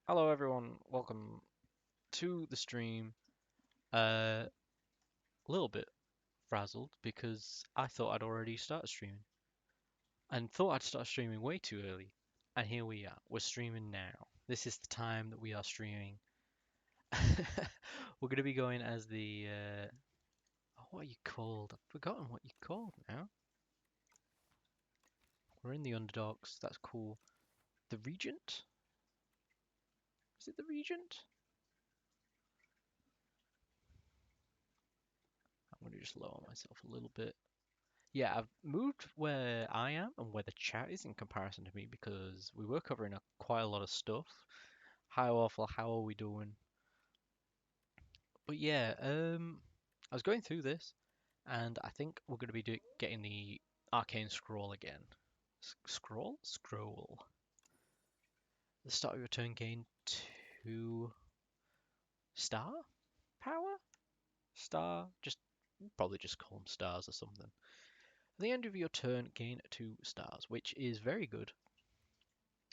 Hello everyone, welcome to the stream. A little bit frazzled because I thought I'd already started streaming and thought I'd start streaming way too early. And here we are, we're streaming now. This is the time that we are streaming. We're going to be going as the, what are you called? I've forgotten what you're called now. We're in the underdogs, that's cool. The Regent? Is it the Regent? I'm going to just lower myself a little bit. Yeah, I've moved where I am and where the chat is in comparison to me because we were covering quite a lot of stuff. How awful, how are we doing? But yeah, I was going through this and I think we're going to be getting the arcane scroll again. Scroll? Scroll. The start of your turn gain 2 star power? Star? Just probably just call them stars or something. At the end of your turn, gain 2 stars, which is very good.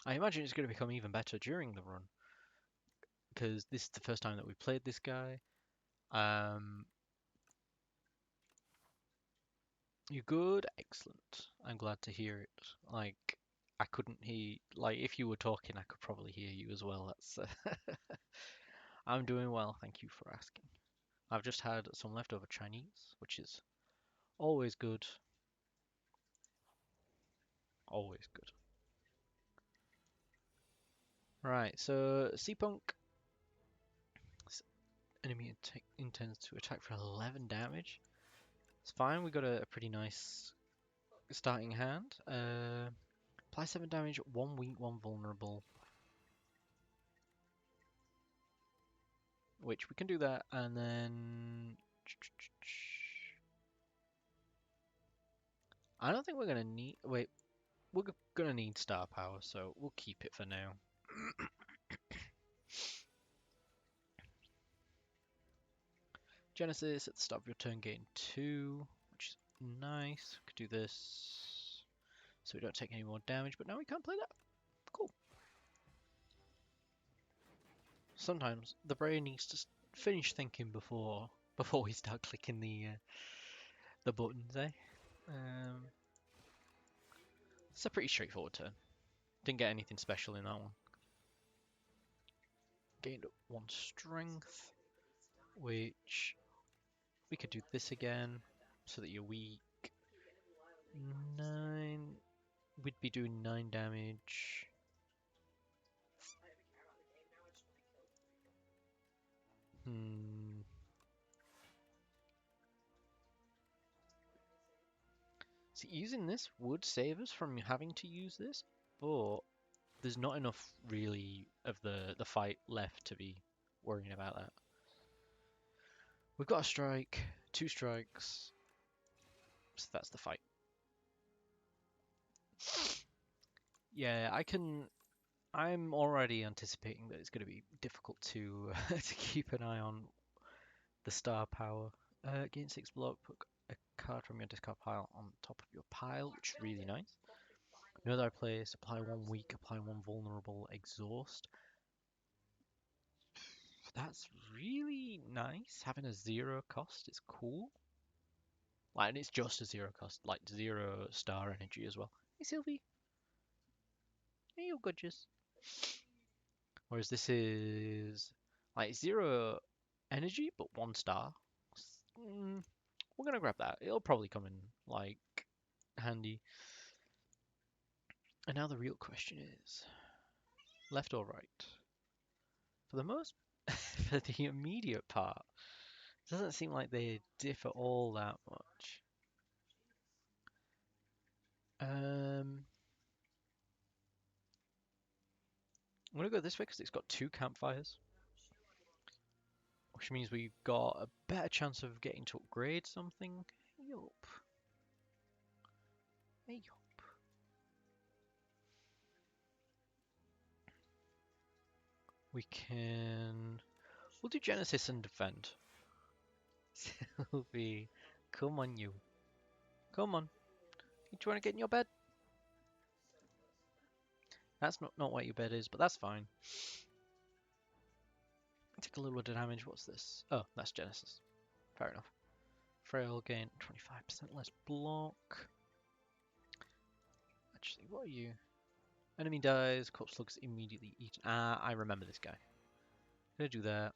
I imagine it's going to become even better during the run because this is the first time that we played this guy. Um, you good? Excellent. I'm glad to hear it. Like, I couldn't hear, like, if you were talking, I could probably hear you as well. That's, I'm doing well, thank you for asking. I've just had some leftover Chinese, which is always good. Always good. Right, so C-Punk, enemy intends to attack for 11 damage. It's fine, we got a pretty nice starting hand. Apply 7 damage, 1 weak, 1 vulnerable. Which we can do that, and then... I don't think we're going to need... Wait, we're going to need star power, so we'll keep it for now. Genesis, at the start of your turn, gain 2, which is nice. We could do this so we don't take any more damage, but now we can't play that. Cool. Sometimes the brain needs to finish thinking before we start clicking the buttons, eh? Um, it's a pretty straightforward turn. Didn't get anything special in that one. Gained 1 strength, which we could do this again so that you're weak. 9. We'd be doing 9 damage. See, using this would save us from having to use this, but there's not enough really of the fight left to be worrying about that. We've got a strike, 2 strikes, so that's the fight. Yeah, I'm already anticipating that it's going to be difficult to to keep an eye on the star power. Gain 6 block, put a card from your discard pile on top of your pile, which is really nice. Another place, apply 1 weak, apply 1 vulnerable, exhaust. That's really nice. Having a 0 cost is cool. Like, and it's just a 0 cost, like 0 star energy as well. Hey Sylvie, hey you gorgeous. Whereas this is like 0 energy but 1 star. We're gonna grab that. It'll probably come in like handy. And now the real question is, left or right? For the most, for the immediate part, it doesn't seem like they differ all that much. I'm gonna go this way because it's got 2 campfires, which means we've got a better chance of getting to upgrade something. Hey up. Hey up. We can... We'll do Genesis and defend. Sylvie, come on you. Come on. Do you want to get in your bed? That's not what your bed is, but that's fine. Take a little bit of damage. What's this? Oh, that's Genesis. Fair enough. Frail gain 25% less block. Actually, what are you? Enemy dies, corpse slugs immediately eaten. Ah, I remember this guy. Gonna do that.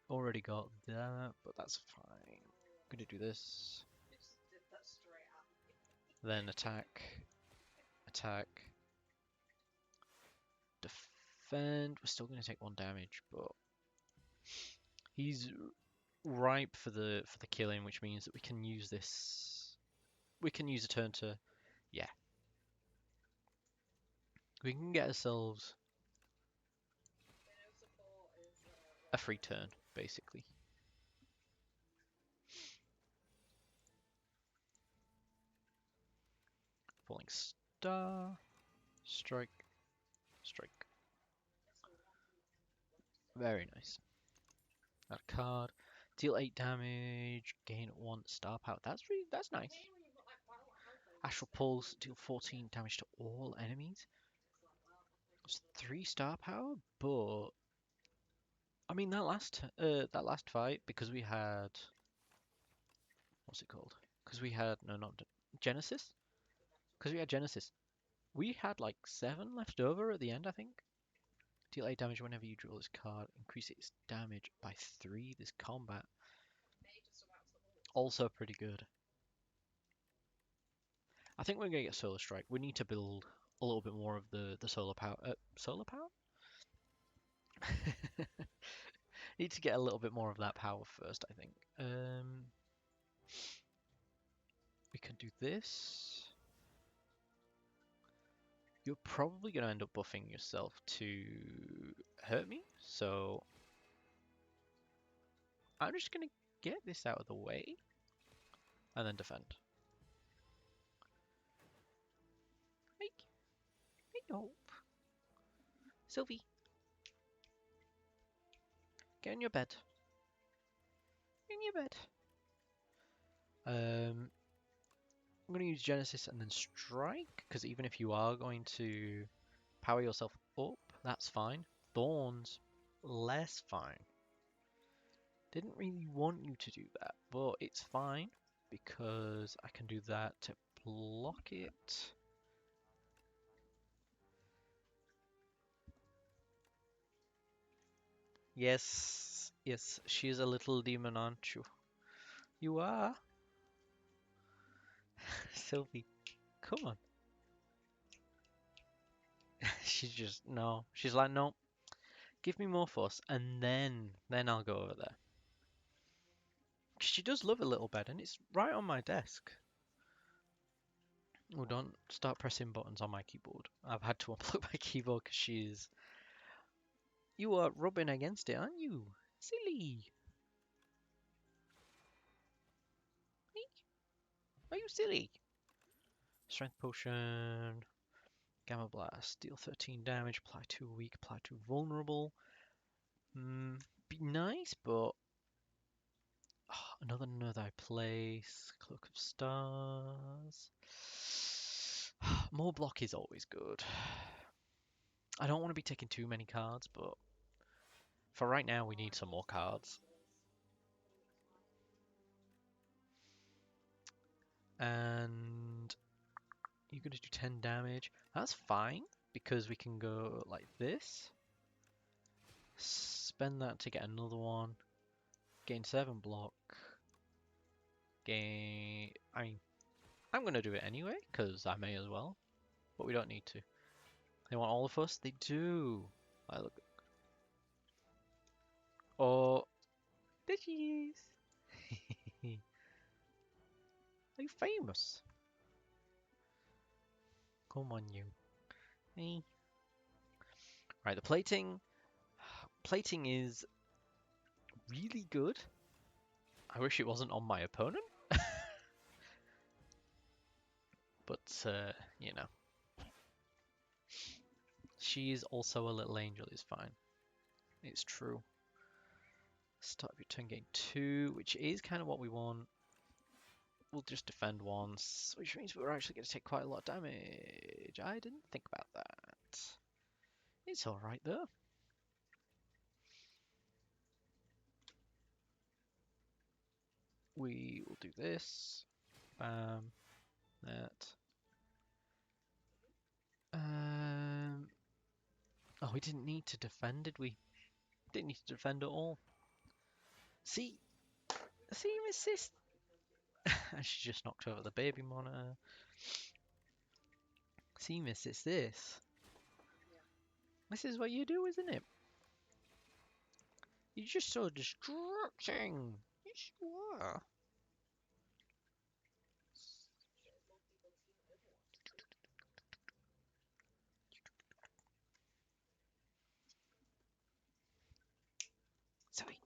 Already got that, but that's fine. Gonna do this. Then attack. Attack. Defend. We're still gonna take 1 damage, but he's ripe for the killing, which means that we can use this. We can use a turn to, yeah. We can get ourselves a free turn, basically. Falling star, strike, strike. Very nice. Add a card. Deal 8 damage. Gain 1 star power. That's nice. Astral Pulse. Deal 14 damage to all enemies. It's 3 star power, but I mean that last fight, because we had, what's it called? Because we had no, not Genesis. Because we had Genesis. We had like 7 left over at the end, I think. Deal 8 damage whenever you draw this card. Increase its damage by 3 this combat. Also pretty good. I think we're going to get Solar Strike. We need to build a little bit more of the solar power. Solar power? Need to get a little bit more of that power first, I think. We can do this. You're probably going to end up buffing yourself to hurt me, so I'm just going to get this out of the way and then defend. Hey, oh, Sylvie, get in your bed. Get in your bed. I'm going to use Genesis and then Strike, because even if you are going to power yourself up, that's fine. Thorns, less fine. Didn't really want you to do that, but it's fine, because I can do that to block it. Yes, yes, she is a little demon, aren't you? You are. Sylvie, come on. She's just, no. She's like, no, give me more force, and then I'll go over there. She does love a little bed, and it's right on my desk. Oh, don't start pressing buttons on my keyboard. I've had to unplug my keyboard because she's... You are rubbing against it, aren't you? Silly. Are you silly? Strength potion. Gamma blast. Deal 13 damage. Apply to weak. Apply to vulnerable. Be nice, but... Oh, another place. Cloak of Stars. More block is always good. I don't want to be taking too many cards, but for right now we need some more cards. And you're going to do 10 damage. That's fine, because we can go like this. Spend that to get another one. Gain 7 block. Gain... I mean, I'm going to do it anyway, because I may as well. But we don't need to. They want all of us? They do. I look. Oh, there she is. Are you famous? Come on, you. Hey. Right, the plating. Plating is really good. I wish it wasn't on my opponent. But, you know. She is also a little angel, is fine. It's true. Start your turn gain 2, which is kind of what we want. We'll just defend once, which means we're actually going to take quite a lot of damage. I didn't think about that. It's alright though. we will do this. Bam. That. Oh, we didn't need to defend, did we? Didn't need to defend at all. See, my sis. And she just knocked over the baby monitor. See, miss, it's this. This is what you do, isn't it? You're just so distracting. Yes, you are. Sorry.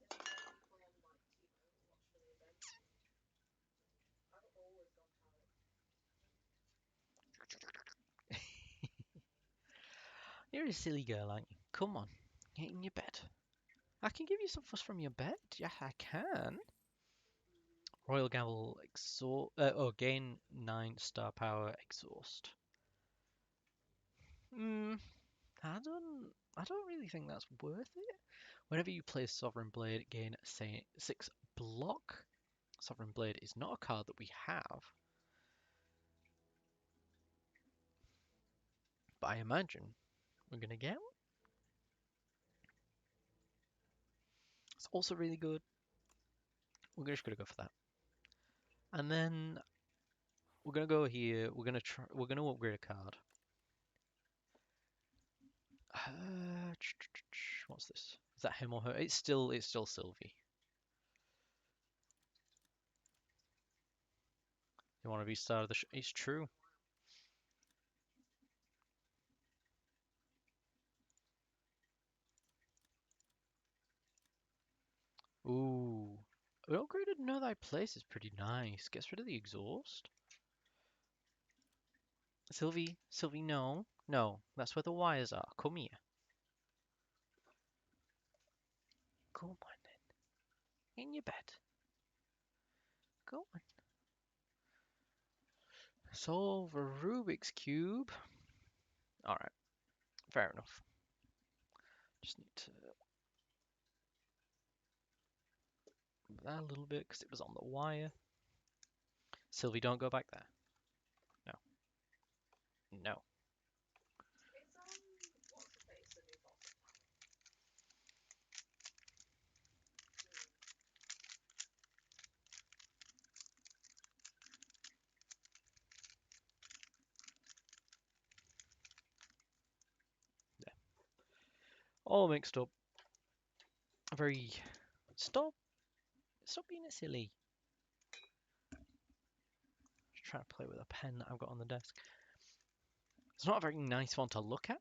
You're a silly girl, aren't you? Come on, get in your bed. I can give you some fuss from your bed. Yeah, I can. Royal Gamble exhaust. Gain 9 star power exhaust. Hmm. I don't really think that's worth it. Whenever you play Sovereign Blade, gain 6 block. Sovereign Blade is not a card that we have, but I imagine we're gonna get one. It's also really good. We're just gonna go for that, and then we're gonna go here. We're gonna try. We're gonna upgrade a card. What's this? Is that him or her? It's still Sylvie. You want to be star of the show? It's true. Ooh. An upgraded Know Thy Place is pretty nice. Gets rid of the exhaust. Sylvie, no. No, that's where the wires are. Come here. Come on then. In your bed. Go on. Solve a Rubik's Cube. Alright, fair enough. Just need to move that a little bit because it was on the wire. Sylvie, don't go back there. No. No. Yeah. All mixed up. Very. Stop. Stop being a silly. Just trying to play with a pen that I've got on the desk. It's not a very nice one to look at.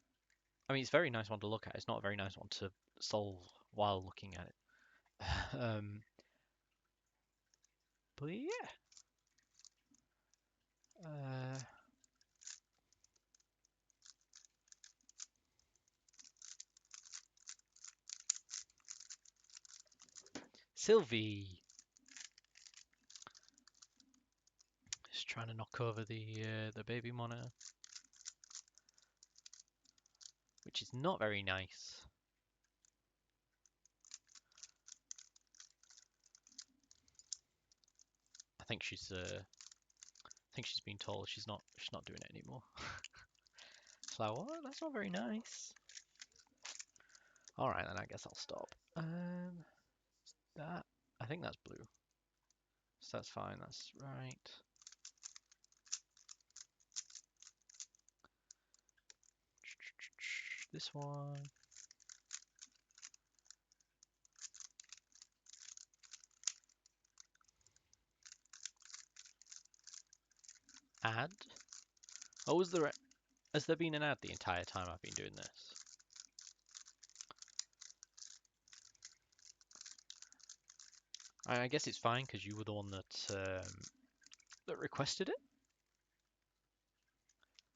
I mean, it's a very nice one to look at. It's not a very nice one to solve while looking at it. But yeah. Sylvie. Just trying to knock over the baby monitor, which is not very nice. I think she's been told she's not doing it anymore. It's like, what? That's not very nice. All right, then I guess I'll stop. That I think that's blue, so that's fine. That's right. This one. Add. Oh, has there been an ad the entire time I've been doing this? I guess it's fine because you were the one that requested it,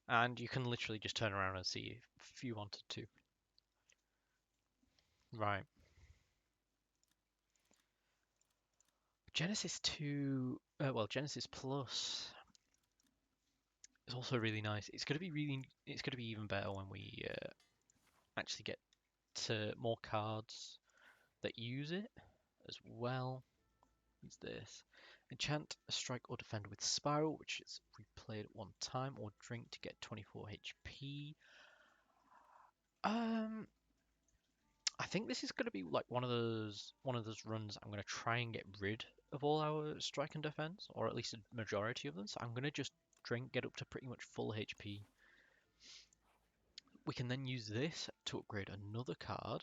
and you can literally just turn around and see if you wanted to. Right. Genesis 2, Genesis Plus is also really nice. It's gonna be even better when we actually get to more cards that use it as well. It's this. Enchant, strike, or defend with Spiral, which is replayed at one time, or drink to get 24 HP. I think this is going to be like one of those runs I'm going to try and get rid of all our strike and defense, or at least a majority of them. So I'm going to just drink, get up to pretty much full HP. We can then use this to upgrade another card.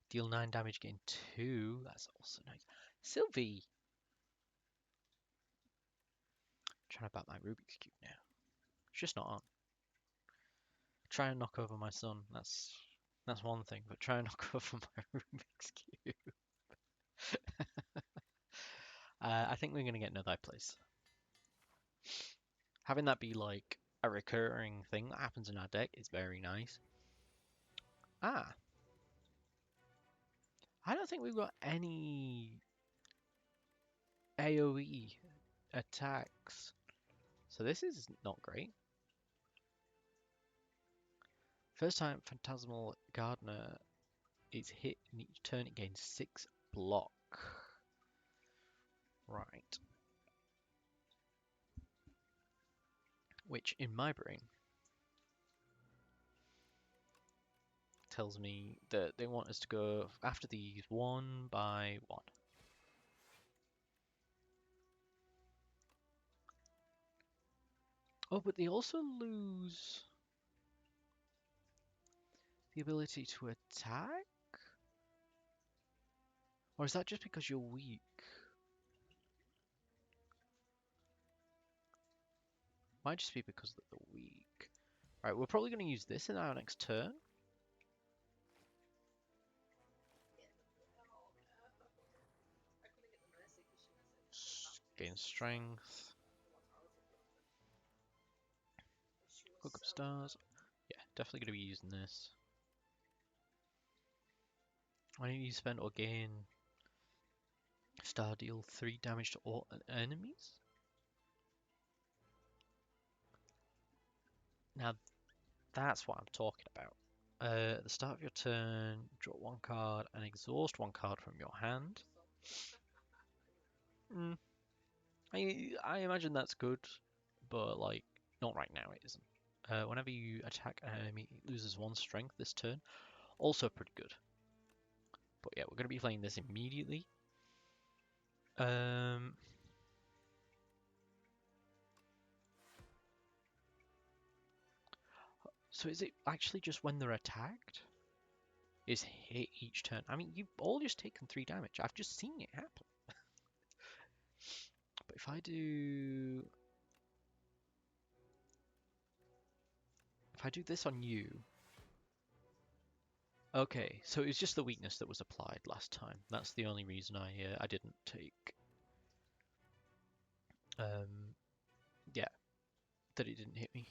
Deal 9 damage, gain 2. That's also nice. Sylvie! Trying to bat my Rubik's Cube now. It's just not on. Try and knock over my son. That's one thing, but try and knock over my Rubik's Cube. I think we're going to get another place. Having that be like a recurring thing that happens in our deck is very nice. Ah. I don't think we've got any AoE attacks. So this is not great. First time Phantasmal Gardener is hit in each turn, it gains 6 block. Right. Which in my brain tells me that they want us to go after these one by one. Oh, but they also lose the ability to attack? Or is that just because you're weak? Might just be because they're weak. Right, we're probably going to use this in our next turn. Gain strength. Hook up stars. Yeah, definitely going to be using this. Why don't you spend or gain star, deal 3 damage to all enemies? Now that's what I'm talking about. At the start of your turn, draw 1 card and exhaust 1 card from your hand. I imagine that's good, but like not right now. It isn't. Whenever you attack an enemy, it loses 1 strength this turn. Also pretty good. But yeah, we're going to be playing this immediately. So is it actually just when they're attacked? Is hit each turn? I mean, you've all just taken 3 damage. I've just seen it happen. But if I do this on you, okay. So it was just the weakness that was applied last time. That's the only reason I didn't take. Yeah, that it didn't hit me.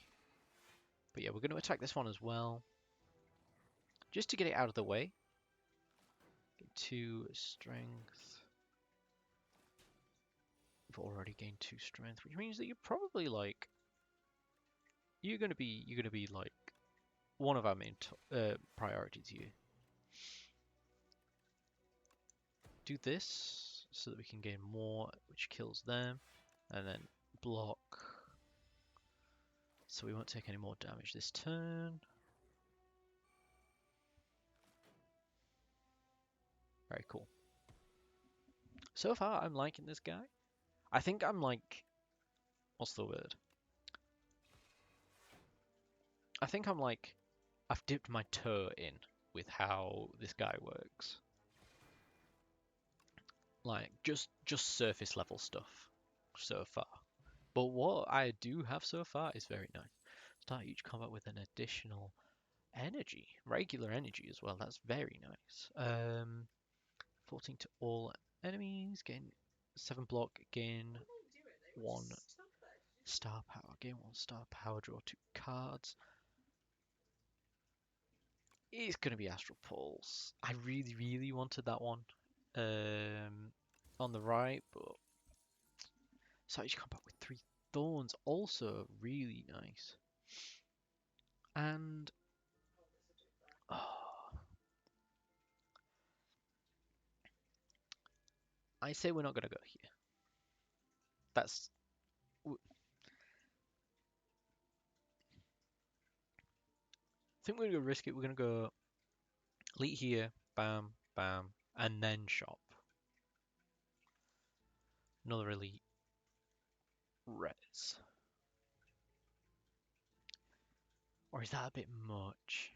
But yeah, we're going to attack this one as well, just to get it out of the way. Get 2 strength. We've already gained 2 strength, which means that you're probably like you're gonna be like one of our main priorities here. Do this so that we can gain more, which kills them, and then block so we won't take any more damage this turn. Very cool. So far, I'm liking this guy. I think I'm like, what's the word? I think I'm like, I've dipped my toe in with how this guy works. Like, just surface level stuff so far. But what I do have so far is very nice. Start each combat with an additional energy, regular energy as well. That's very nice. 14 to all enemies, gain 7 block, gain 1 star power, gain 1 star power, draw 2 cards. It's gonna be Astral Pulse. I really, really wanted that one on the right, but so each combat with 3 thorns, also really nice. And oh, I say we're not gonna go here. That's. I think we're gonna risk it. We're gonna go elite here, bam, bam, and then shop. Another elite. Res. Or is that a bit much?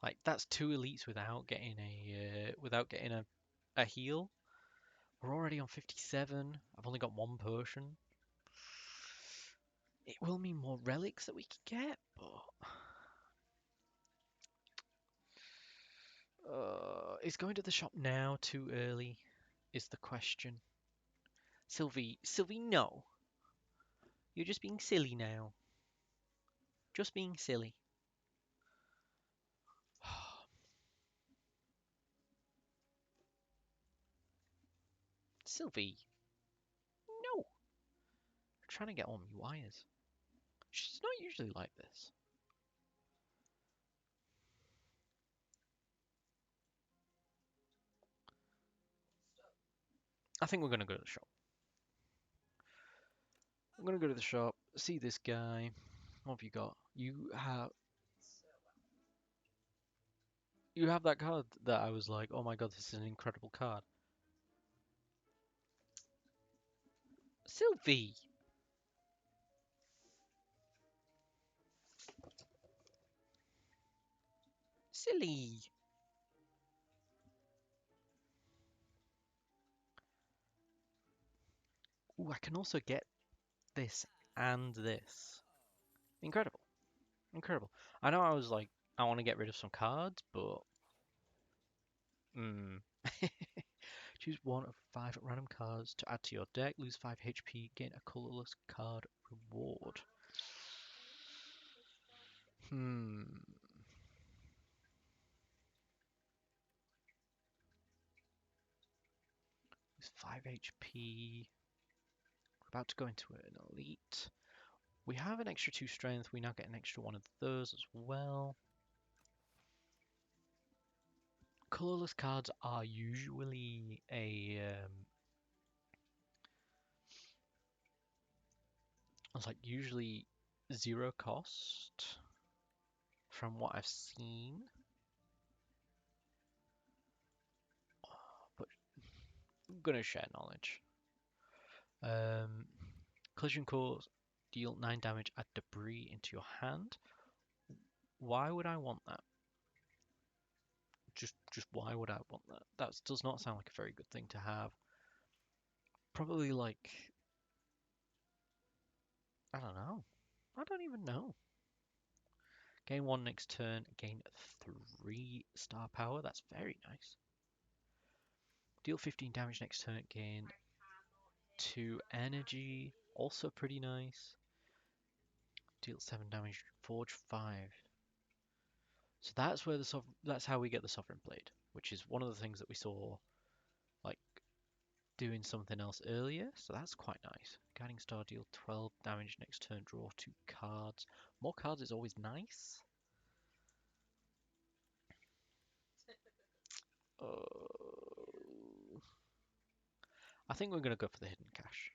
Like that's two elites without getting a heal. We're already on 57. I've only got one potion. It will mean more relics that we could get, but is going to the shop now too early? Is the question. Sylvie, no. You're just being silly now. Just being silly. Sylvie, no. I'm trying to get all my wires. She's not usually like this. I think we're gonna go to the shop. I'm gonna go to the shop, see this guy. What have you got? You have that card that I was like, oh my god, this is an incredible card. Sylvie! Silly! Ooh, I can also get this and this. Incredible. Incredible. I know I was like, I want to get rid of some cards, but... Choose one of 5 random cards to add to your deck, lose 5 HP, gain a colorless card reward. Hmm. Lose 5 HP. We're about to go into an elite. We have an extra 2 strength. We now get an extra 1 of those as well. Colorless cards are usually it's like usually 0 cost from what I've seen. But I'm gonna share knowledge. Collision cores deal 9 damage, add debris into your hand. Why would I want that? Just why would I want that? That does not sound like a very good thing to have. Probably like, I don't know. I don't even know. Gain 1 next turn, gain 3 star power. That's very nice. Deal 15 damage next turn, gain 2 energy. Also pretty nice. Deal 7 damage, forge 5. So that's where that's how we get the Sovereign Blade, which is one of the things that we saw like doing something else earlier. So that's quite nice. Guiding Star, deal 12 damage next turn, draw 2 cards. More cards is always nice. I think we're going to go for the hidden cache.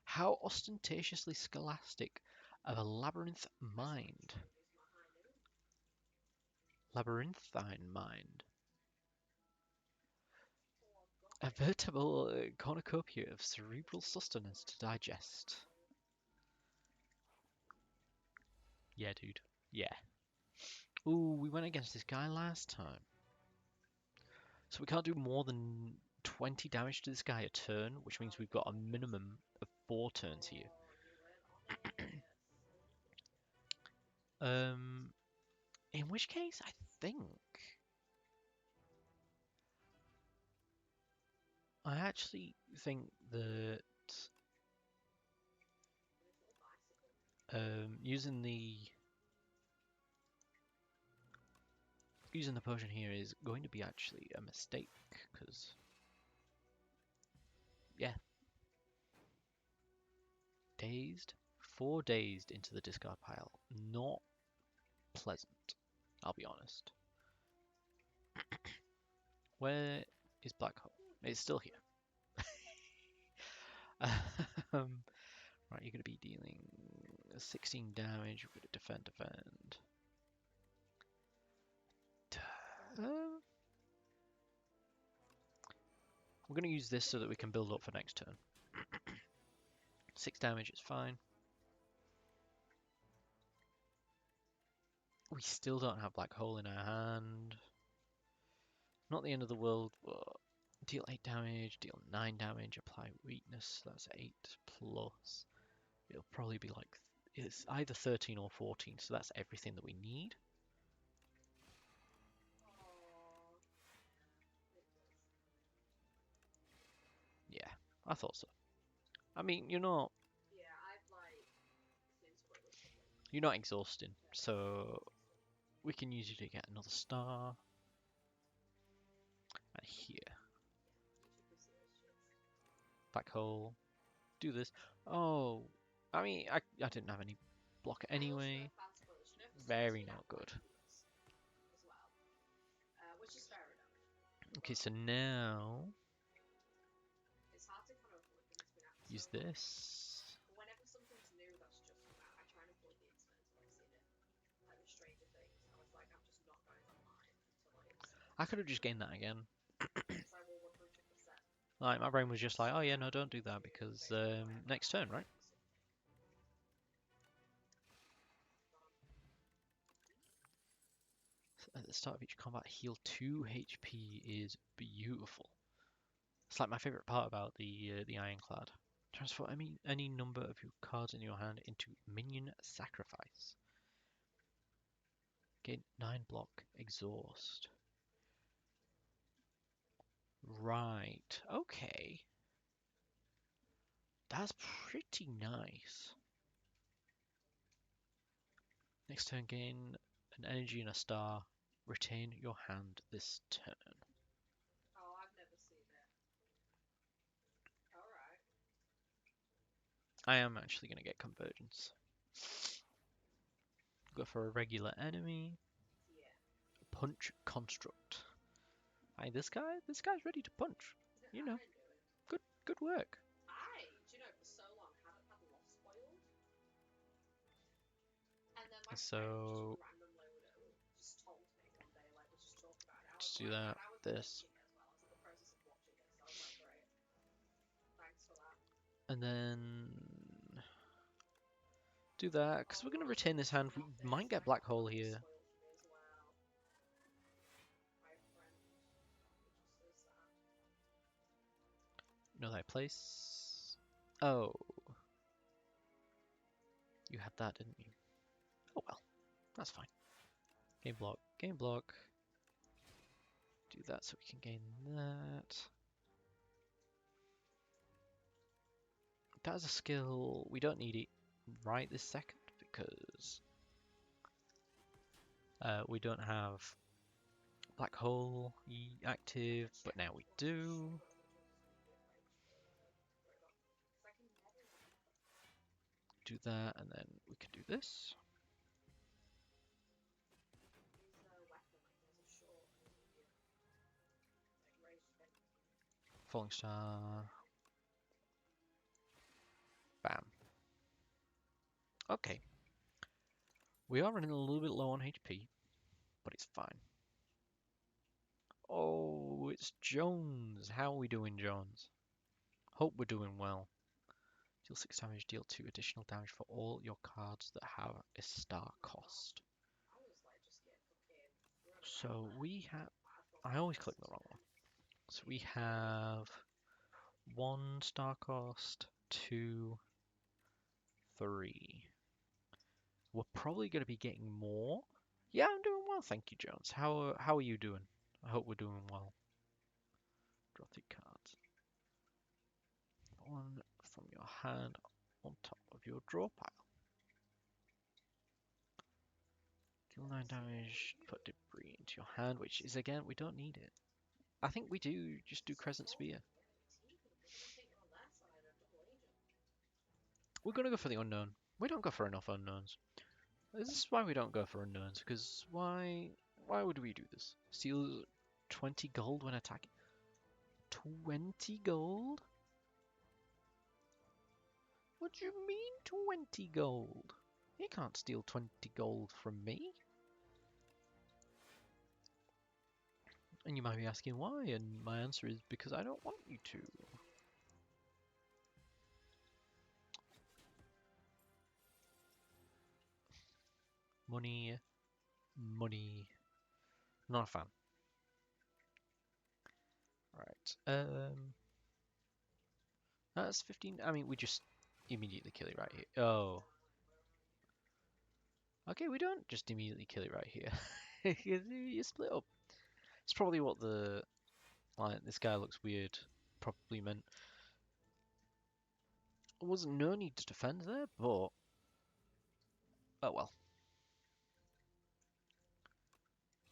How ostentatiously scholastic of a labyrinth mind. Labyrinthine mind. A veritable cornucopia of cerebral sustenance to digest. Yeah, dude. Yeah. Ooh, we went against this guy last time. So we can't do more than 20 damage to this guy a turn, which means we've got a minimum of 4 turns here. In which case, I think I actually think that using the potion here is going to be actually a mistake because yeah, dazed, 4 dazed into the discard pile, not pleasant. I'll be honest. Where is Black Hole? It's still here. Right, you're going to be dealing 16 damage. You're going to defend. We're going to use this so that we can build up for next turn. 6 damage is fine. We still don't have Black Hole in our hand. Not the end of the world, but deal 8 damage, deal 9 damage, apply weakness, that's 8 plus. It'll probably be like, it's either 13 or 14, so that's everything that we need. Yeah, I thought so. I mean, you're not exhausting, so we can use you to get another star. And here. Black Hole. Do this. Oh, I mean, I didn't have any block anyway. Very not good. Okay, so now use this. I could have just gained that again. Like, my brain was just like, oh yeah, no, don't do that because next turn, right? At the start of each combat, heal 2 HP is beautiful. It's like my favorite part about the Ironclad. Transfer any number of your cards in your hand into minion sacrifice. Gain 9 block, exhaust. Right, okay. That's pretty nice. Next turn, gain an energy and a star. Retain your hand this turn. I am actually going to get convergence. Go for a regular enemy. Punch construct. Hey, this guy's ready to punch. You know, good work. So just do that. This. And then do that, because we're going to retain this hand. We might get Black Hole here. Know thy place. Oh. You had that, didn't you? Oh well. That's fine. Game block. Game block. Do that so we can gain that. That's a skill. We don't need it right this second because we don't have Black Hole active, but now we do. Do that, and then we can do this. Falling Star. Bam. Okay. We are running a little bit low on HP, but it's fine. Oh, it's Jones. How are we doing, Jones? Hope we're doing well. Deal 6 damage, deal 2 additional damage for all your cards that have a star cost. So we have... I always click the wrong one. So we have 1 star cost, 2, 3. We're probably going to be getting more. Yeah, I'm doing well, thank you, Jones. How are you doing? I hope we're doing well. Draw 3 cards. 1 from your hand on top of your draw pile. Deal 9 damage, put debris into your hand, which is, again, we don't need it. I think we do just do Crescent Spear. We're going to go for the unknown. We don't go for enough unknowns. This is why we don't go for unknowns, because why would we do this? Steal 20 gold when attacking. 20 gold? What do you mean 20 gold? You can't steal 20 gold from me. And you might be asking why, and my answer is because I don't want you to. Money, money. Not a fan. Right. That's 15. I mean, we just immediately kill it right here. Oh. Okay, we don't just immediately kill it right here. You split up. It's probably what the... Like, this guy looks weird. Probably meant... There wasn't no need to defend there, but... Oh well.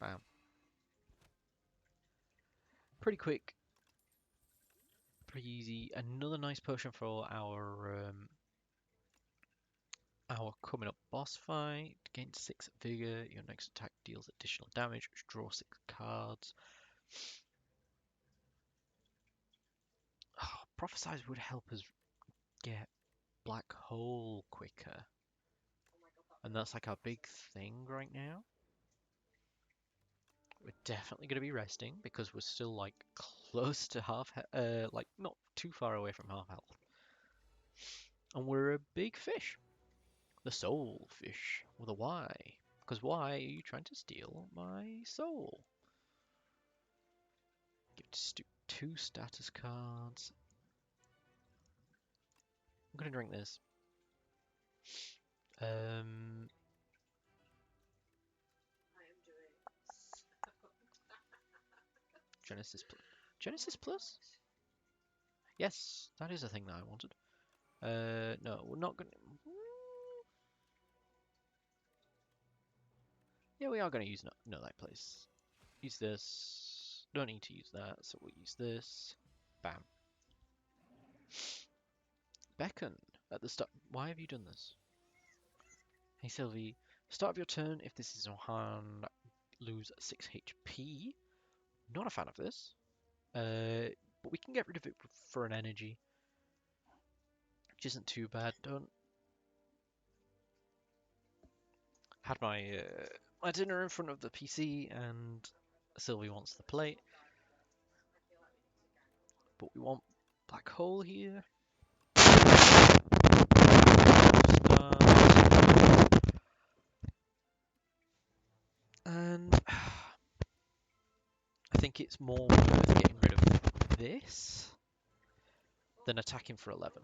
Bam. Pretty quick. Pretty easy. Another nice potion for our coming up boss fight. Gain 6 vigor. Your next attack deals additional damage, which draw 6 cards. Oh, Prophesize would help us get Black Hole quicker. And that's like our big thing right now. We're definitely going to be resting because we're still like close to like not too far away from half health. And we're a big fish. The soul fish with a Y. Because why are you trying to steal my soul? Give it 2 status cards. I'm going to drink this. Genesis Plus. Genesis Plus? Yes, that is a thing that I wanted. No, we're not going to... Yeah, we are going to use no that place. Use this. Don't need to use that, so we'll use this. Bam. Beckon at the start. Why have you done this? Hey Sylvie, start of your turn. If this is on hand, lose 6 HP. Not a fan of this. But we can get rid of it for an energy, which isn't too bad. Don't. Had my dinner in front of the PC, and Sylvie wants the plate. But we want Black Hole here. And I think it's more worth getting rid of this than attacking for 11.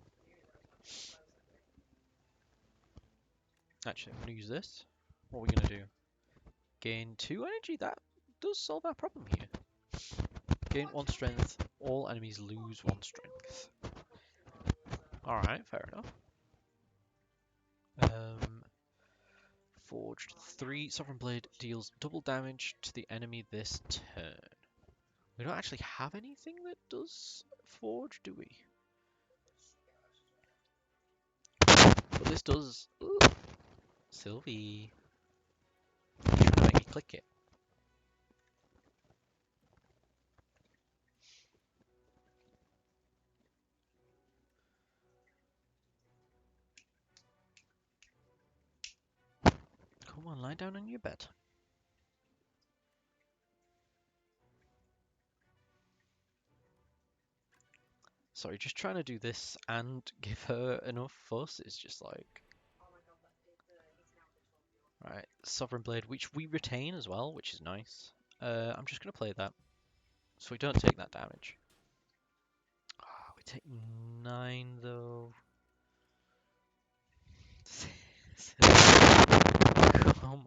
Actually, I'm going to use this. What are we going to do? Gain 2 energy? That does solve our problem here. Gain 1 strength. All enemies lose 1 strength. Alright, fair enough. Forged 3. Sovereign Blade deals double damage to the enemy this turn. We don't actually have anything that does Forge, do we? But this does... Ooh. Sylvie. I'm trying to make me click it. Come on, lie down on your bed. Sorry, just trying to do this and give her enough fuss is just like... Right, Sovereign Blade, which we retain as well, which is nice. I'm just going to play that, so we don't take that damage. Oh, we take 9 though. Come on.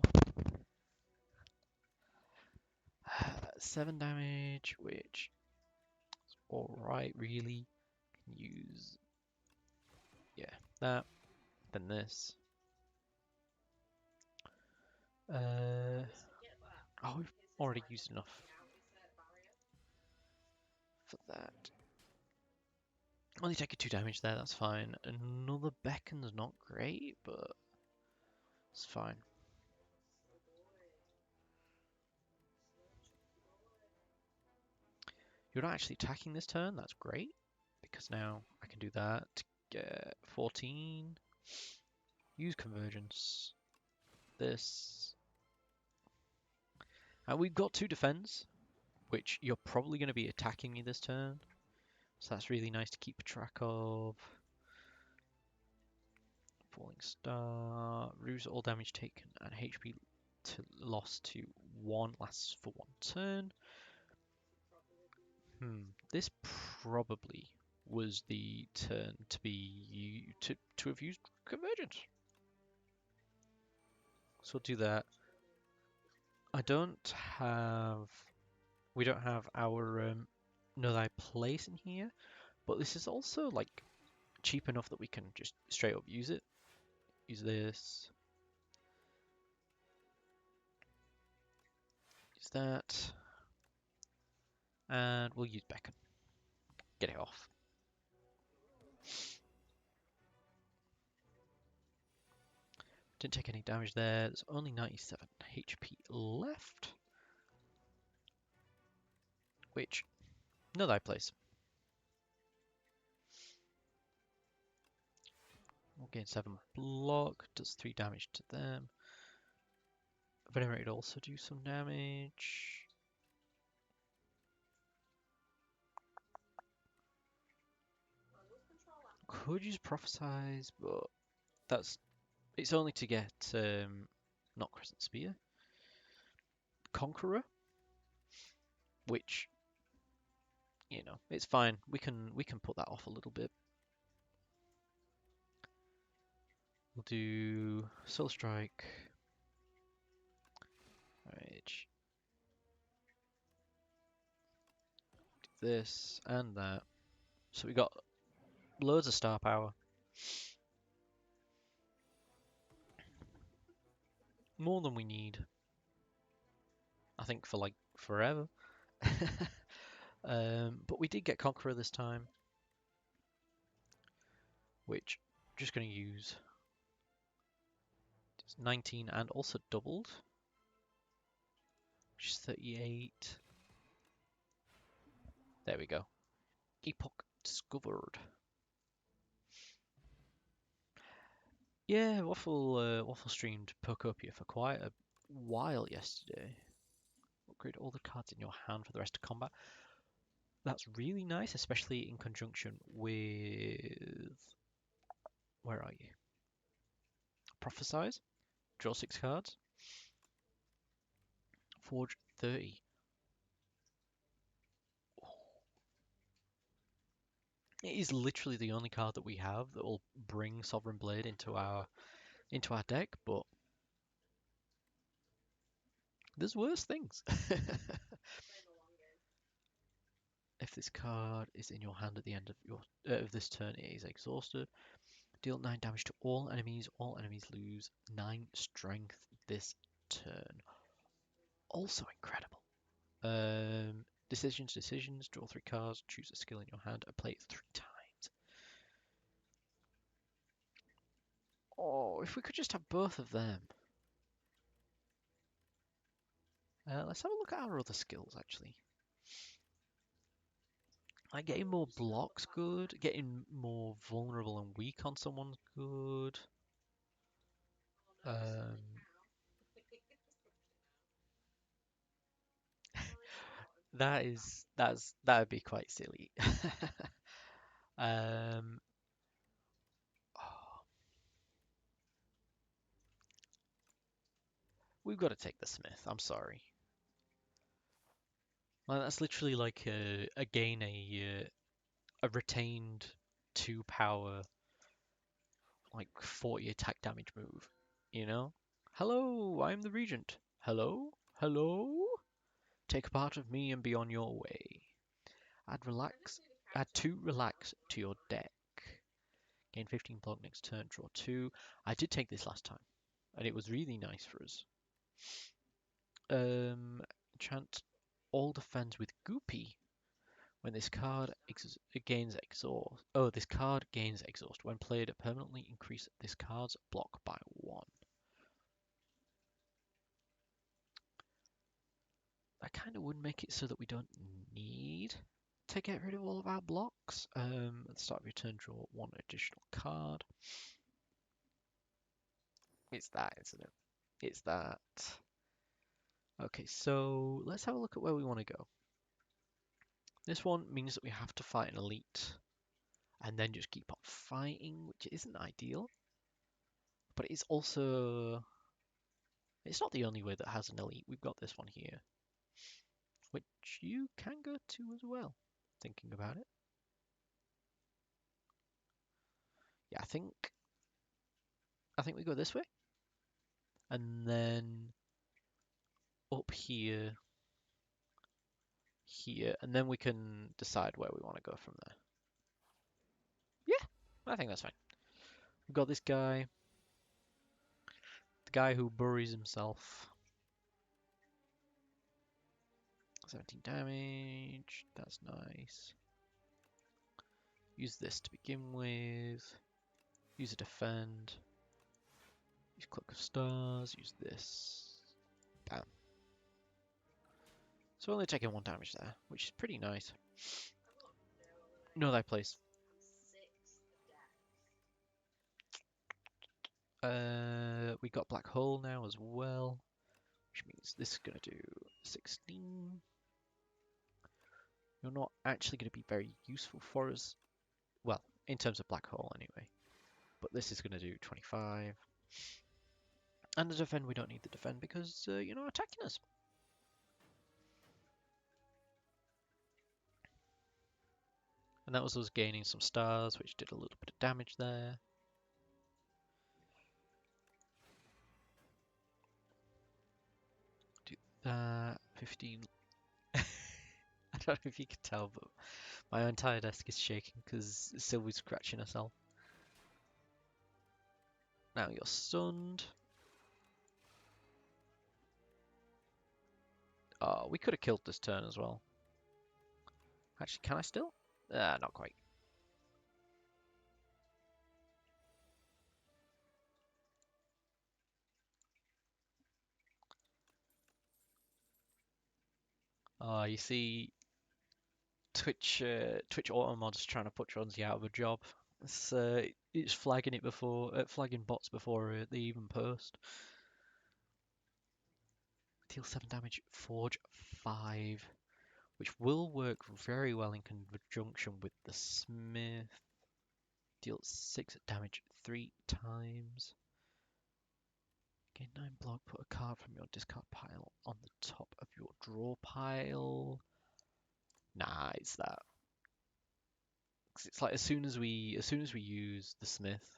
7 damage, which is alright, really. Can use... Yeah, that. Then this. Oh, we've already used enough for that. Only taking 2 damage there, that's fine. Another Beckon's not great, but it's fine. You're not actually attacking this turn. That's great because now I can do that to get 14. Use convergence. This. And we've got 2 defense, which you're probably going to be attacking me this turn. So that's really nice to keep track of. Falling Star. Reduce all damage taken and HP loss to 1 lasts for 1 turn. This probably was the turn to be to have used convergence. So we'll do that. We don't have our Know Thy Place in here, but this is also like cheap enough that we can just straight up use it. Use this. Use that. And we'll use Beacon. Get it off. Didn't take any damage there. There's only 97 HP left. Which, Know Thy Place. We'll gain 7 block. Does 3 damage to them. Venerate also do some damage. Could use Prophesize, but it's only to get not Crescent Spear. Conqueror, which it's fine. We can put that off a little bit. We'll do Soul Strike. Right. Do this and that. So we got loads of star power. More than we need. I think for like forever. But we did get Conqueror this time. Which I'm just going to use. It's 19 and also doubled. Which is 38. There we go. Epoch discovered. Yeah, Waffle streamed Pocopia for quite a while yesterday. Upgrade all the cards in your hand for the rest of combat. That's really nice, especially in conjunction with... Where are you? Prophesize. Draw 6 cards. Forge 30. It is literally the only card that we have that will bring Sovereign Blade into our deck, but there's worse things. If this card is in your hand at the end of this turn, it is exhausted. Deal 9 damage to all enemies. All enemies lose 9 strength this turn. Also incredible. Decisions. Draw 3 cards. Choose a skill in your hand and play it 3 times. Oh, if we could just have both of them. Let's have a look at our other skills, actually. Like getting more blocks good. Getting more vulnerable and weak on someone's good. That'd be quite silly. um, oh, we've got to take the Smith. I'm sorry. Well, that's literally like a retained 2 power, like 40 attack damage move. You know? Hello, I'm the Regent. Hello, hello. Take a part of me and be on your way. Add 2 relax to your deck. Gain 15 block next turn, draw 2. I did take this last time, and it was really nice for us. Enchant all defense with Goopy. When this card gains exhaust. Oh, this card gains exhaust. When played, permanently increase this card's block by 1. That kind of would make it so that we don't need to get rid of all of our blocks. At the start of your turn, draw one additional card. It's that, isn't it? It's that. Okay, so let's have a look at where we want to go. This one means that we have to fight an elite and then just keep on fighting, which isn't ideal. But it's also... It's not the only way that has an elite. We've got this one here, which you can go to as well, thinking about it. Yeah, I think we go this way. And then up here, here, and then we can decide where we want to go from there. Yeah, I think that's fine. We've got this guy, the guy who buries himself. 17 damage, that's nice. Use this to begin with. Use a defend. Use Cloak of Stars, use this. Bam. So we're only taking 1 damage there, which is pretty nice. Know thy place. We got Black Hole now as well, which means this is going to do 16. You're not actually going to be very useful for us. Well, in terms of Black Hole anyway. But this is going to do 25. And the defend, we don't need the defend because you're not attacking us. And that was us gaining some stars, which did a little bit of damage there. Do that. 15. I don't know if you can tell, but my entire desk is shaking because Sylvie's scratching herself. Now you're stunned. Oh, we could have killed this turn as well. Actually, can I still? Not quite. You see, Twitch auto mod's trying to put Jonesy out of a job. It's flagging it before, flagging bots before they even post. Deal 7 damage, Forge 5, which will work very well in conjunction with the Smith. Deal 6 damage 3 times. Gain 9 block, put a card from your discard pile on the top of your draw pile. Nah, it's that. 'Cause it's like as soon as we use the Smith,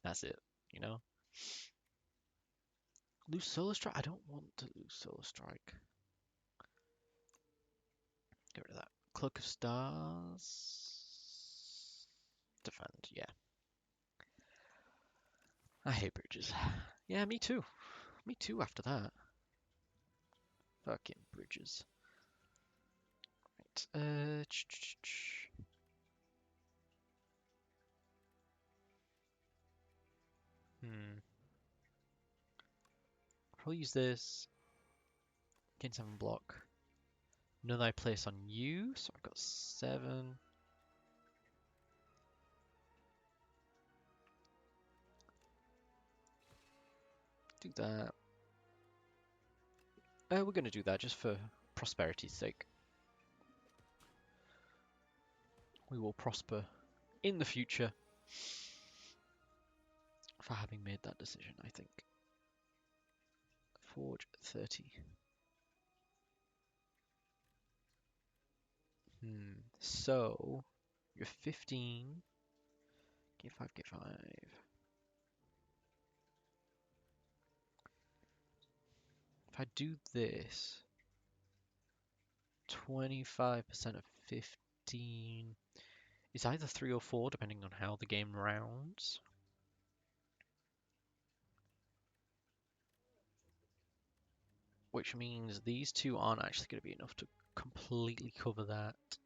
that's it, you know? Lose Solar Strike? I don't want to lose Solar Strike. Get rid of that. Cloak of Stars. Defend, yeah. I hate bridges. Yeah, me too. Me too after that. Fucking bridges. Right. Probably use this. Gain 7 block. Know thy place on you, so I've got 7. Do that. We're going to do that just for prosperity's sake. We will prosper in the future for having made that decision, I think. Forge 30. So, you're 15. Get 5, get 5. If I do this, 25% of 15 is either 3 or 4, depending on how the game rounds. Which means these two aren't actually going to be enough to completely cover that.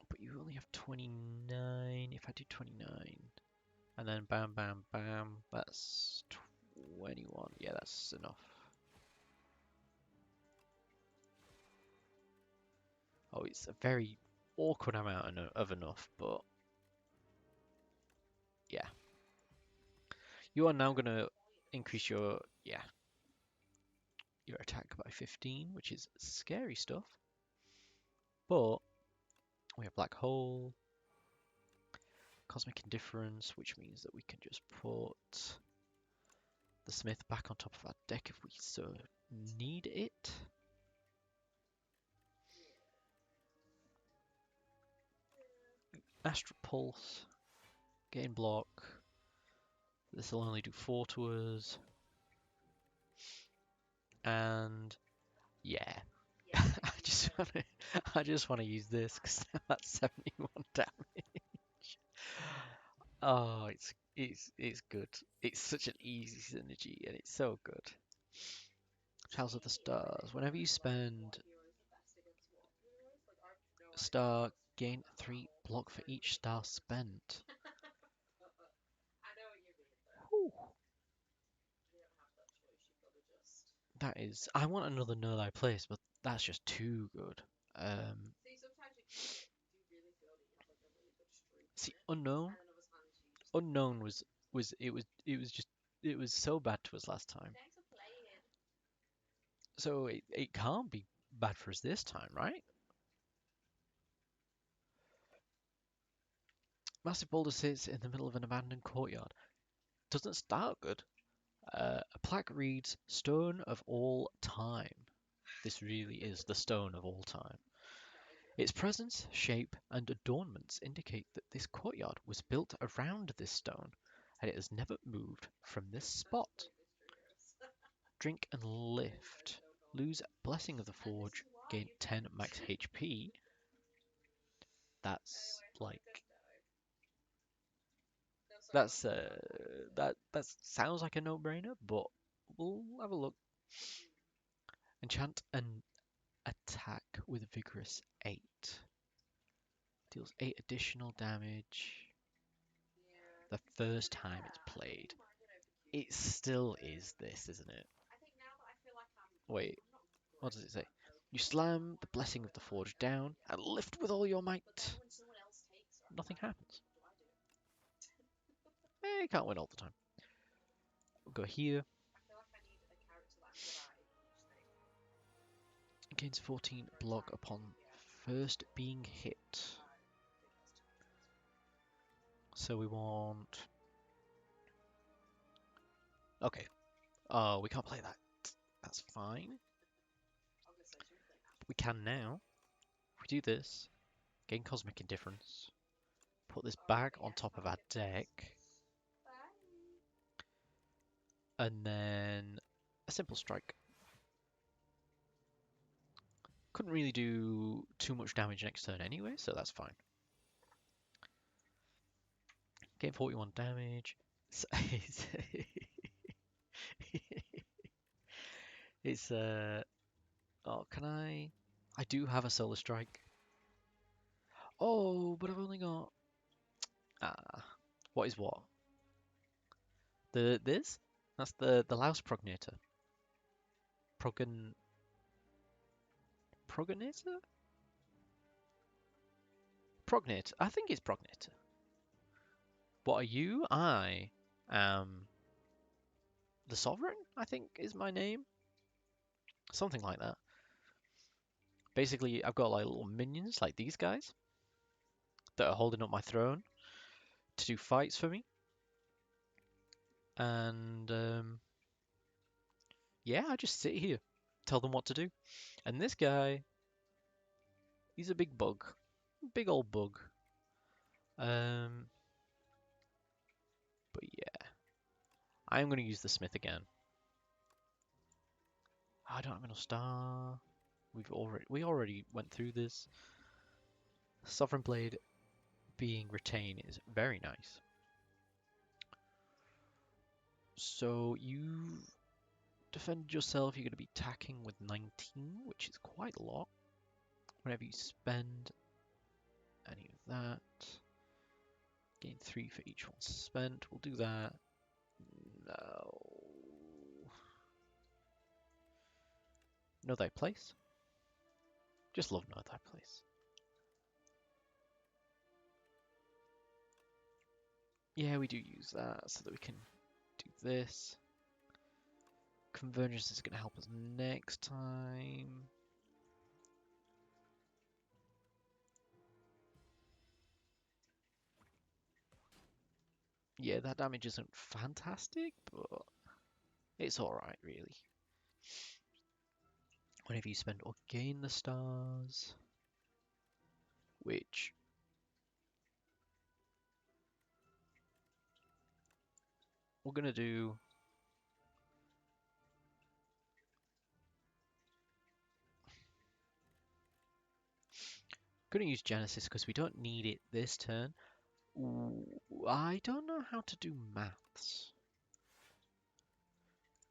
But you only have 29. If I do 29, and then bam, bam, bam, that's 21. Yeah, that's enough. Oh, it's a very awkward amount of enough, but yeah. You are now gonna increase your attack by 15, which is scary stuff. But we have Black Hole, Cosmic Indifference, which means that we can just put the Smith back on top of our deck if we so need it. Astral Pulse, gain block. This will only do 4 to us. And yeah, I just want to use this because that's 71 damage. Oh, it's good. It's such an easy synergy and it's so good. Trials of the Stars. Whenever you spend a star, gain 3 block for each star spent. Whew. That is. I want another No Thy Place, but that's just too good. See, Unknown was so bad to us last time. So it can't be bad for us this time, right? Massive boulder sits in the middle of an abandoned courtyard. Doesn't start good. A plaque reads, Stone of all time. This really is the stone of all time. Its presence, shape, and adornments indicate that this courtyard was built around this stone, and it has never moved from this spot. Drink and lift. Lose Blessing of the Forge, gain 10 max HP. That's like that sounds like a no-brainer, but we'll have a look. Enchant and attack with vigorous 8. Deals 8 additional damage the first time it's played. It still is this, isn't it? Wait, what does it say? You slam the Blessing of the Forge down and lift with all your might. Nothing happens. You can't win all the time. We'll go here. Gains 14 block upon first being hit. So we want... Okay. Oh, we can't play that. That's fine. But we can now. If we do this, gain Cosmic Indifference. Put this back on top of our deck. And then a simple strike. Couldn't really do too much damage next turn anyway, so that's fine. Gain 41 damage. It's oh, can I? I do have a solar strike. Oh, but I've only got what is what? This? That's the Louse Prognator. Prognator? Prognator. I think it's Prognator. What are you? I am the Sovereign, I think is my name. Something like that. Basically, I've got like little minions like these guys that are holding up my throne to do fights for me. And yeah, I just sit here, tell them what to do. And this guy, he's a big bug. Big old bug. Um, but yeah. I'm going to use the Smith again. I don't have enough star. We already went through this. Sovereign Blade being retained is very nice. So you defend yourself, you're going to be attacking with 19, which is quite a lot. Whenever you spend any of that, gain 3 for each one spent. We'll do that. No. Know thy place. Just love knowing that place. Yeah, we do use that so that we can do this. Convergence is going to help us next time. Yeah, that damage isn't fantastic, but it's alright, really. Whenever you spend or gain the stars, which we're going to do. Going to use Genesis because we don't need it this turn. Ooh, I don't know how to do maths,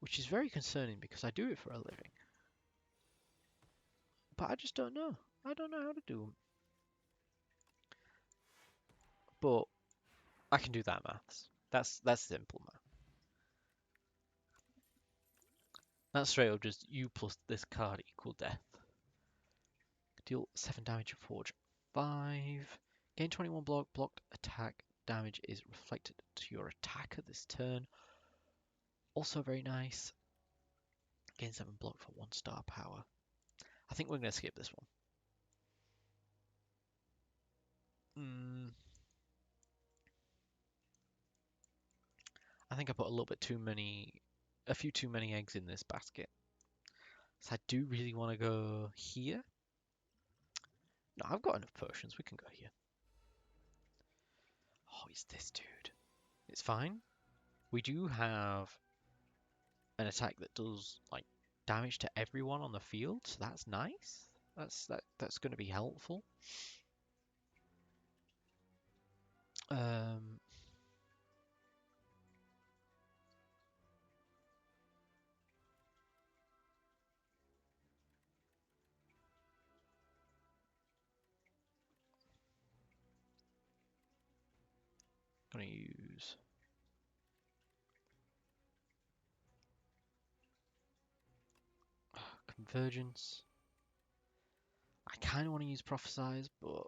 which is very concerning because I do it for a living. But I just don't know. I don't know how to do them. But I can do that maths. That's simple math. That's straight up just you plus this card equal death. Deal 7 damage, forge 5. Gain 21 block. Blocked attack damage is reflected to your attacker this turn. Also very nice. Gain 7 block for 1 star power. I think we're going to skip this one. I think I put a little bit too many, a few too many eggs in this basket. So I do really want to go here. No, I've got enough potions. We can go here. Oh, it's this dude. It's fine. We do have an attack that does like damage to everyone on the field, so that's nice. That's going to be helpful. Um, Gonna use Convergence. I kind of want to use Prophesize, but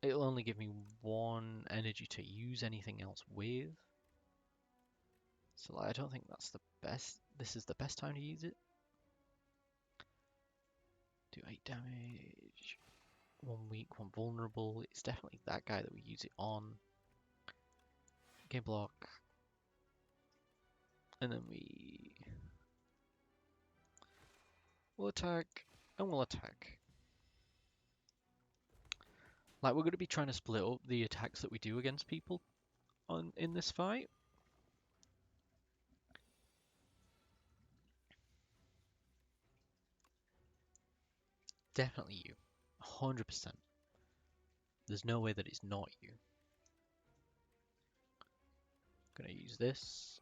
it'll only give me 1 energy to use anything else with. So like, I don't think that's the best. This is the best time to use it. Do 8 damage. 1 weak, 1 vulnerable. It's definitely that guy that we use it on. Game block. And then we'll attack. And we'll attack. Like, we're going to be trying to split up the attacks that we do against people in this fight. Definitely you. 100%. There's no way that it's not you. Gonna use this.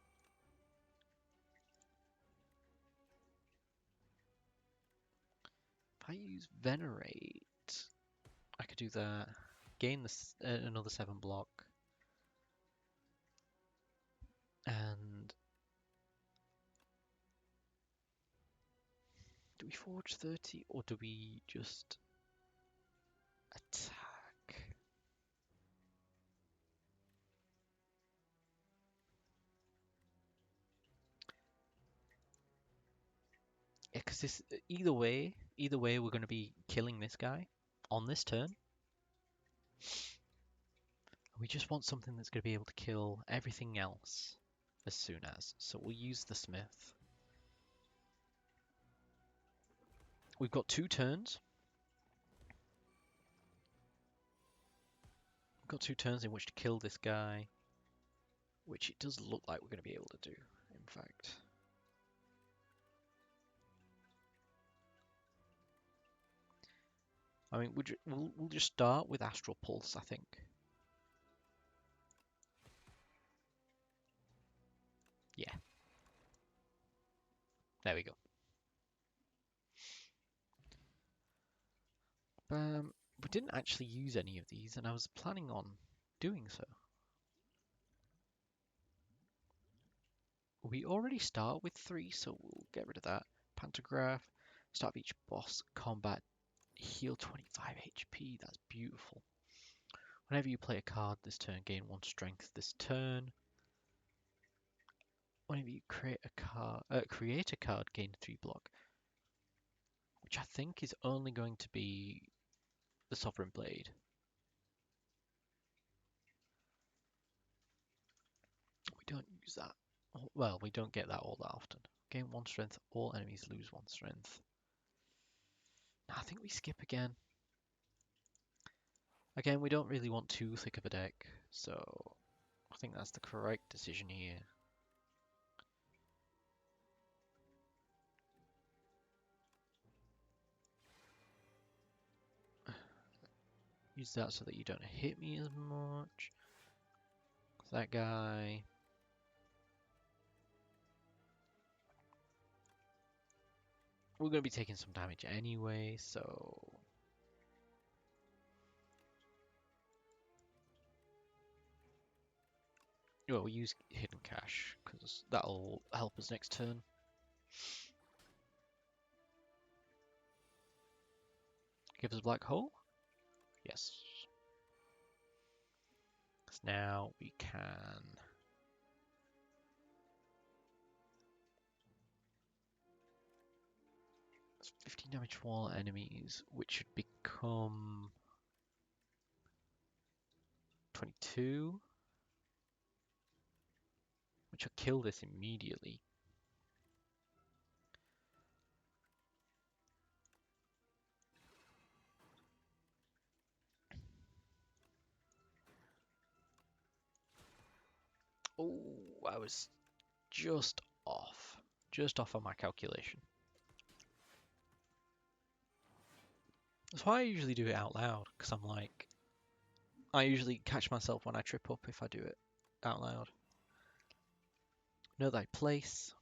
If I use Venerate, I could do that. Gain this another 7 block. And do we forge 30 or do we just attack? Yeah, because this either way we're going to be killing this guy on this turn. We just want something that's going to be able to kill everything else as soon as. So we'll use the Smith. We've got 2 turns. We've got 2 turns in which to kill this guy, which it does look like we're going to be able to do, in fact. I mean, we'll just start with Astral Pulse, I think. Yeah. There we go. We didn't actually use any of these, and I was planning on doing so. We already start with 3, so we'll get rid of that. Pantograph. Start of each boss combat Heal 25 HP. That's beautiful. Whenever you play a card this turn, gain 1 strength this turn. Whenever you create a card, gain 3 block. Which I think is only going to be the Sovereign Blade. We don't use that. Well, we don't get that all that often. Gain 1 strength, all enemies lose 1 strength. I think we skip again. Again, we don't really want too thick of a deck, so I think that's the correct decision here. Use that so that you don't hit me as much. That guy. We're going to be taking some damage anyway, so... Well, we'll use Hidden Cash, because that'll help us next turn. Give us a black hole? Yes. Because now we can... 15 damage for all enemies, which should become 22, which will kill this immediately. Oh, I was just off on my calculation. That's why I usually do it out loud, because I'm like, I usually catch myself when I trip up if I do it out loud. Know thy place.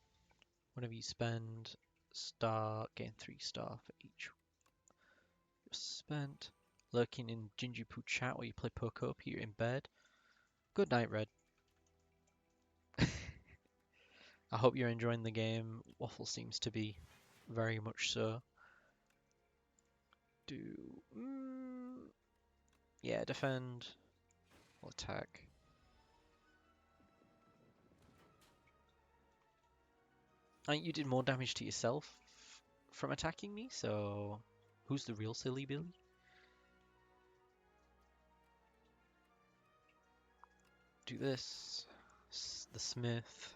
Whenever you spend star, gain 3 star for each spent. Lurking in Gingy Poo chat while you play Poco, you're in bed. Good night, Red. I hope you're enjoying the game. Waffle seems to be very much so. Yeah, defend or attack. I think you did more damage to yourself from attacking me, so who's the real silly Billy? Do this. The Smith.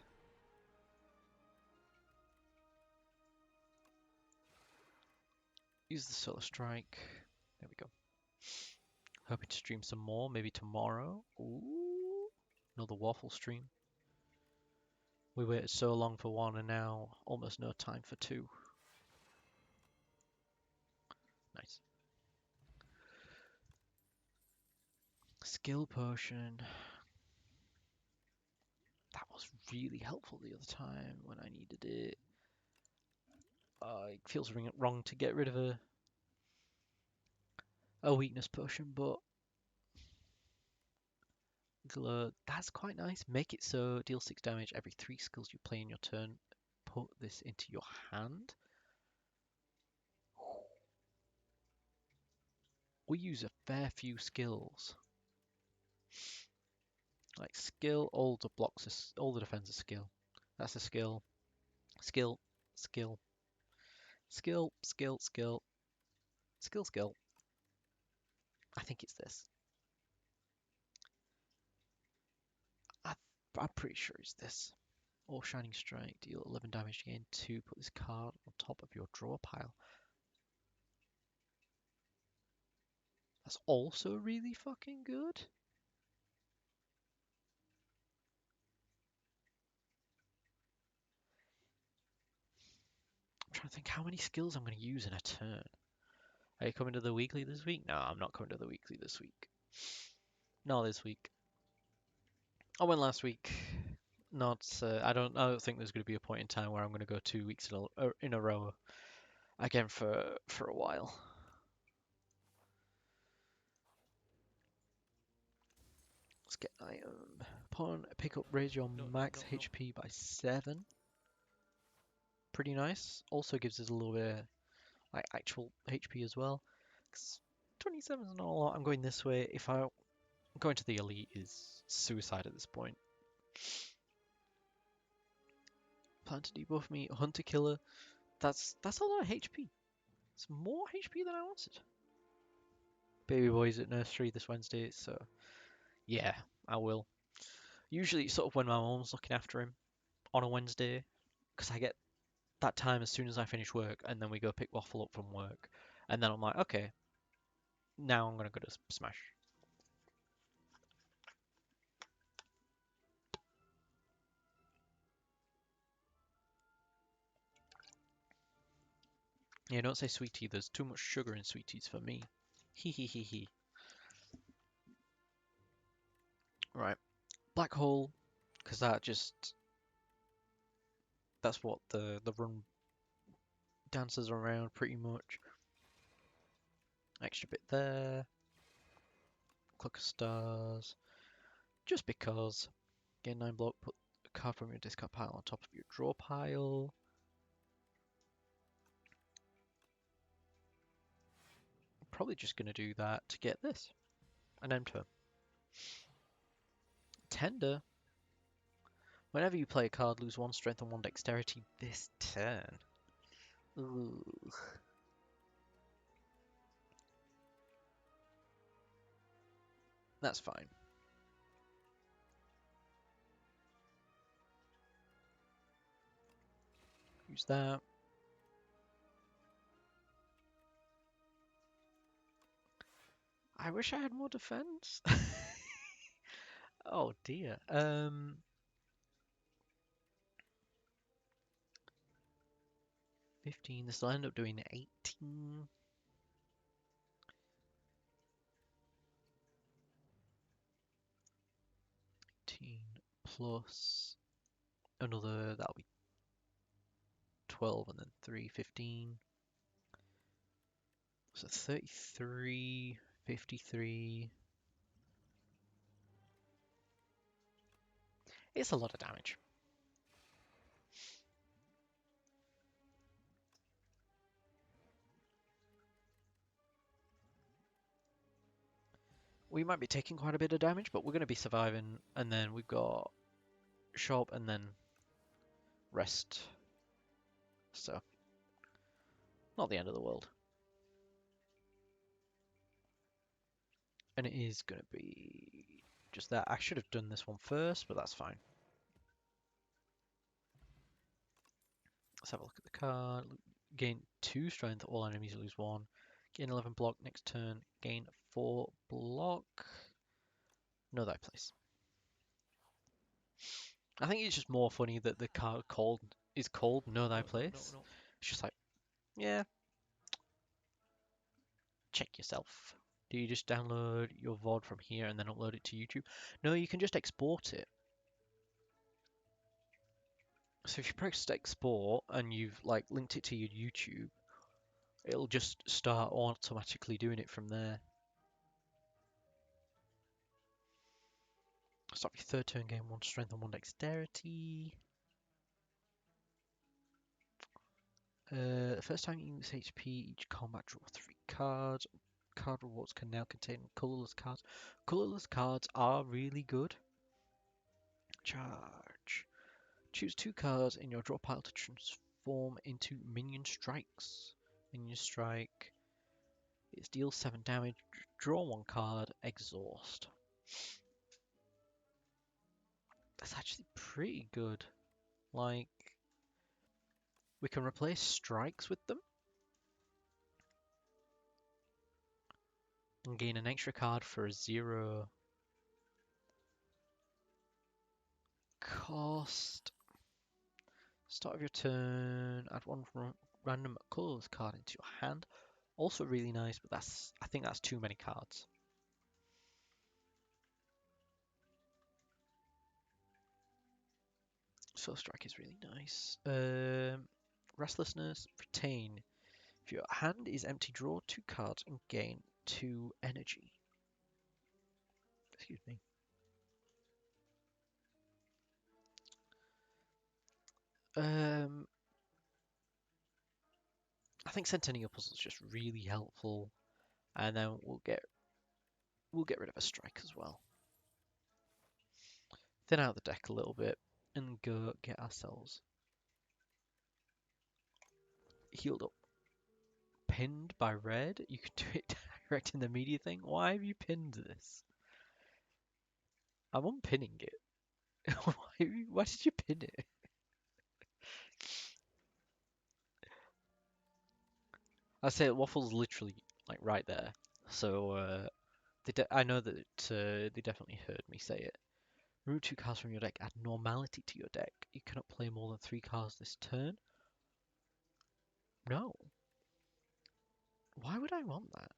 Use the Solar Strike. There we go. Hoping to stream some more, maybe tomorrow. Ooh, another waffle stream. We waited so long for one and now almost no time for two. Nice. Skill potion. That was really helpful the other time when I needed it. It feels wrong to get rid of a weakness potion, but glow, that's quite nice. Make it so deal 6 damage every 3 skills you play in your turn. Put this into your hand. We use a fair few skills. Like skill, all the blocks, all the defense are skill. That's a skill. Skill, skill, skill, skill, skill, skill, skill. I think it's this. I'm pretty sure it's this. Or Shining Strike, deal 11 damage again. 2, put this card on top of your draw pile. That's also really fucking good. I'm trying to think how many skills I'm going to use in a turn. Are you coming to the weekly this week? No, I'm not coming to the weekly this week. No, this week. I went last week. Not. I don't think there's going to be a point in time where I'm going to go 2 weeks in a row again for a while. Let's get item. Upon pick up, raise your max HP by 7. Pretty nice. Also gives us a little bit of, like actual HP as well. 26. 27 is not a lot. I'm going this way. If I going to the elite is suicide at this point. Plan to debuff me. Hunter killer. That's a lot of HP. It's more HP than I wanted. Baby boy's at nursery this Wednesday, so yeah, I will. Usually it's sort of when my mom's looking after him on a Wednesday, because I get that time as soon as I finish work, and then we go pick Waffle up from work, and then I'm like, okay, now I'm gonna go to Smash. Yeah, don't say sweet tea. There's too much sugar in sweet teas for me. Hee hee hee hee. Right, black hole, because that's what the run dances around pretty much. Extra bit there. Clock of stars. Just because. Gain 9 block, put a card from your discard pile on top of your draw pile. Probably just going to do that to get this. An end turn. Tender. Whenever you play a card, lose 1 strength and 1 dexterity this turn. Ooh. That's fine. Use that. I wish I had more defense. Oh dear. 15. This will end up doing 18. 18 plus another, that'll be 12 and then 3, 15. So 33, 53. It's a lot of damage. We might be taking quite a bit of damage, but we're going to be surviving. And then we've got shop and then rest. So, not the end of the world. And it is going to be just that. I should have done this one first, but that's fine. Let's have a look at the card. Gain 2 strength, all enemies lose 1. Gain 11 block next turn. Gain 4 block. Know thy place. I think it's just more funny that the card is called Know Thy Place. No. It's just like, yeah, check yourself. Do you just download your VOD from here and then upload it to YouTube? No, you can just export it. So if you press export and you've like linked it to your YouTube, it'll just start automatically doing it from there. Stop your third turn, gain 1 strength and 1 dexterity. The first time you use HP, each combat draw 3 cards. Card rewards can now contain colorless cards. Colorless cards are really good. Charge. Choose 2 cards in your draw pile to transform into minion strikes. Minion strike. It deals 7 damage. Draw 1 card. Exhaust. That's actually pretty good. Like, we can replace strikes with them. And gain an extra card for a 0 cost. Start of your turn, add 1 random colorless card into your hand. Also really nice, but I think that's too many cards. Soul Strike is really nice. Restlessness, retain. If your hand is empty, draw 2 cards and gain 2 energy. Excuse me. I think Centennial Puzzle is just really helpful. and then we'll get rid of a strike as well. Thin out the deck a little bit and go get ourselves healed up. Pinned by red? You can do it direct in the media thing? Why have you pinned this? I'm unpinning it. Why did you pin it? I say Waffle's literally like right there. So I know that they definitely heard me say it. Remove 2 cards from your deck. Add normality to your deck. You cannot play more than 3 cards this turn. No. Why would I want that?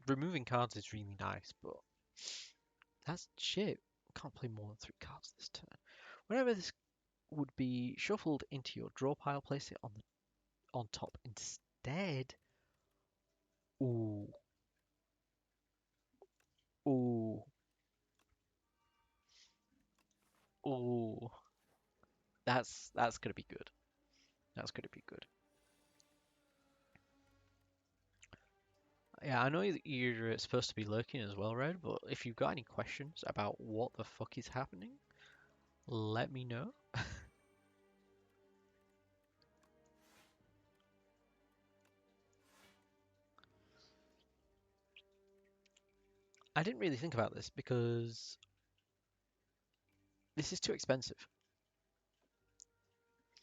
Removing cards is really nice, but that's shit. Can't play more than 3 cards this turn. Whenever this would be shuffled into your draw pile, place it on top instead. Ooh, ooh, ooh. That's gonna be good. That's gonna be good. Yeah, I know that you're supposed to be lurking as well, Red, but if you've got any questions about what the fuck is happening, let me know. I didn't really think about this because this is too expensive.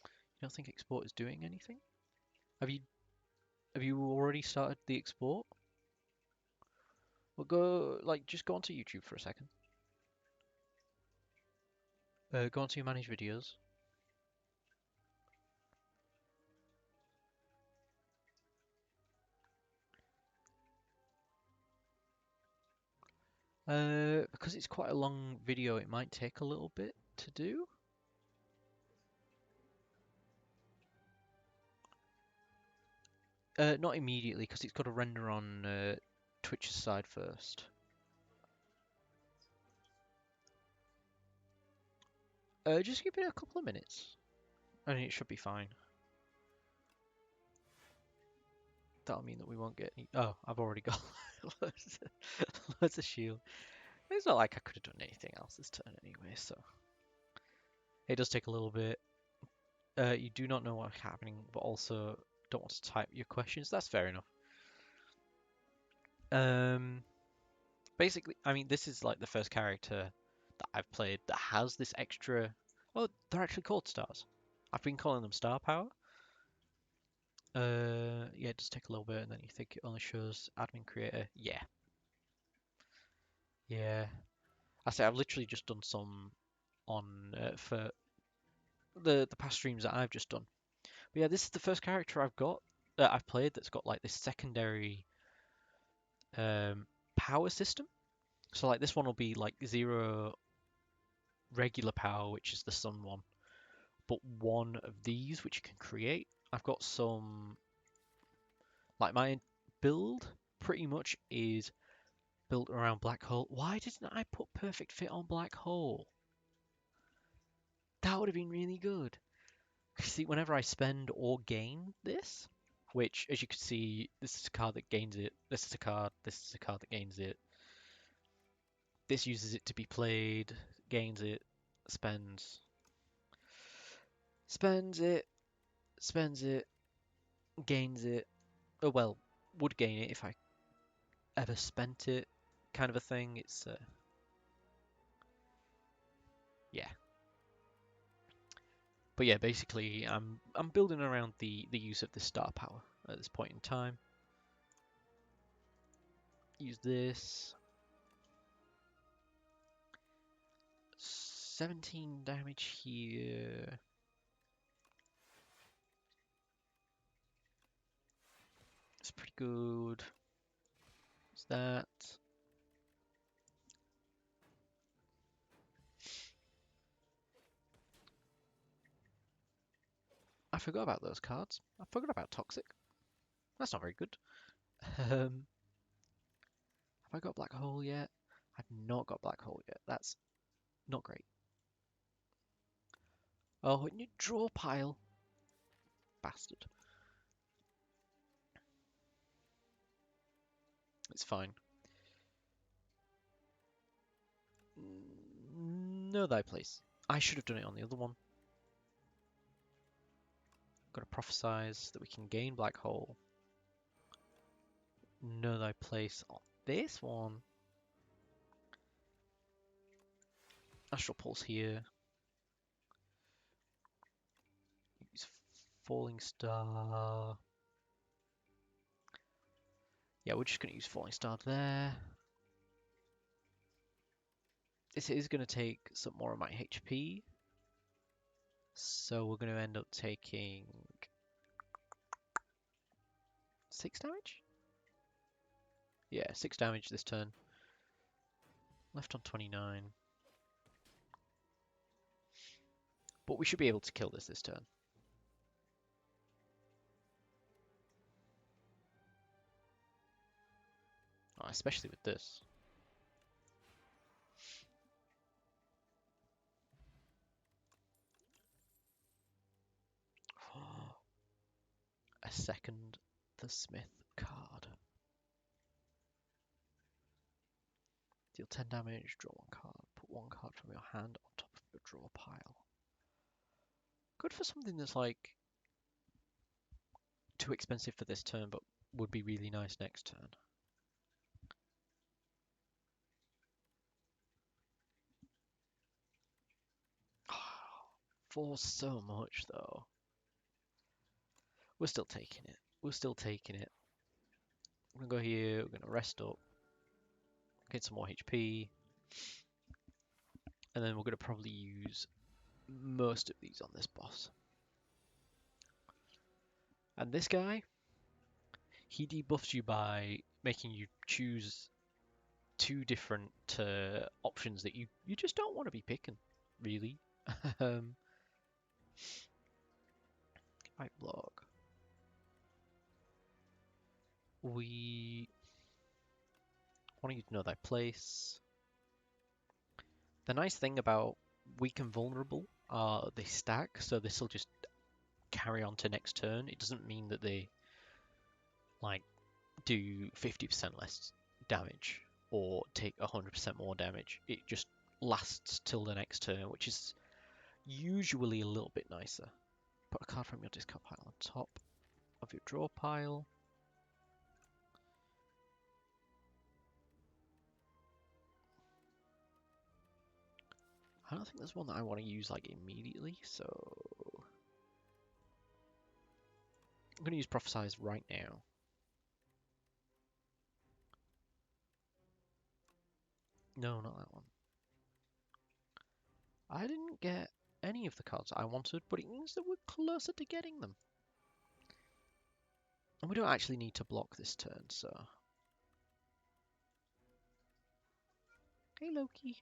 You don't think export is doing anything? Have you have you already started the export? Well, just go onto YouTube for a second. Go onto your manage videos. Because it's quite a long video, it might take a little bit to do. Not immediately, because it's got to render on Twitch's side first. Just give it a couple of minutes, and it should be fine. That'll mean that we won't get any... Oh, I've already got loads of shield. It's not like I could have done anything else this turn anyway, so... It does take a little bit. You do not know what's happening, but also don't want to type your questions. That's fair enough. Basically, I mean, this is like the first character that I've played that has this extra... Oh, they're actually called stars. I've been calling them star power. Yeah, it does take a little bit, and then you think it only shows admin creator. Yeah. Yeah. I say I've literally just done some on for the past streams that I've just done. But yeah, this is the first character I've got that I've played that's got like this secondary power system. So like this one will be like 0 regular power, which is the sun one, but 1 of these which you can create. I've got some like my build pretty much is built around black hole. Why didn't I put perfect fit on black hole? That would have been really good. See, whenever I spend or gain this, which as you can see, this is a card that gains it. This is a card. This is a card that gains it. This uses it to be played, gains it, spends, spends it, spends it, gains it. Oh well, would gain it if I ever spent it, kind of a thing. It's yeah. But yeah, basically, I'm building around the use of the star power at this point in time. Use this. 17 damage here. It's pretty good. What's that? I forgot about those cards. I forgot about Toxic. That's not very good. Have I got Black Hole yet? I've not got Black Hole yet. That's not great. Oh, and you draw pile. Bastard. It's fine. Know thy place. I should have done it on the other one. Got to prophesize that we can gain black hole. Know thy place on this one. Astral pulse here. Use falling star. Yeah, we're just going to use falling star there. This is going to take some more of my HP. So we're going to end up taking 6 damage? Yeah, 6 damage this turn. Left on 29. But we should be able to kill this turn. Oh, especially with this. A second the Smith card. Deal 10 damage, draw 1 card. Put 1 card from your hand on top of your draw pile. Good for something that's like too expensive for this turn, but would be really nice next turn. For so much though. We're still taking it. We're still taking it. We're gonna go here, we're gonna rest up. Get some more HP. And then we're gonna probably use most of these on this boss. And this guy, he debuffs you by making you choose 2 different options that you just don't want to be picking, really. Right block. We want you to know thy place. The nice thing about weak and vulnerable are they stack, so this will just carry on to next turn. It doesn't mean that they like do 50% less damage or take 100% more damage. It just lasts till the next turn, which is usually a little bit nicer. Put a card from your discard pile on top of your draw pile. I don't think there's one that I want to use like immediately, so I'm going to use Prophesize right now. No, not that one. I didn't get any of the cards I wanted, but it means that we're closer to getting them. And we don't actually need to block this turn, so... Hey, Loki.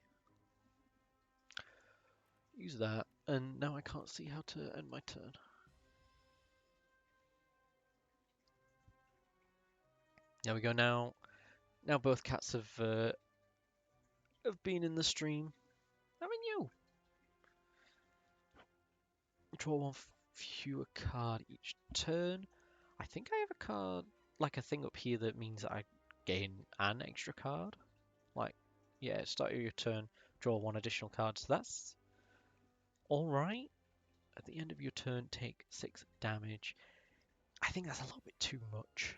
Use that, and now I can't see how to end my turn. There we go. Now both cats have been in the stream. I mean, you draw 1 fewer card each turn. I think I have a card, like a thing up here that means that I gain an extra card. Like, yeah, start your turn, draw 1 additional card. So that's all right. At the end of your turn, take 6 damage. I think that's a little bit too much.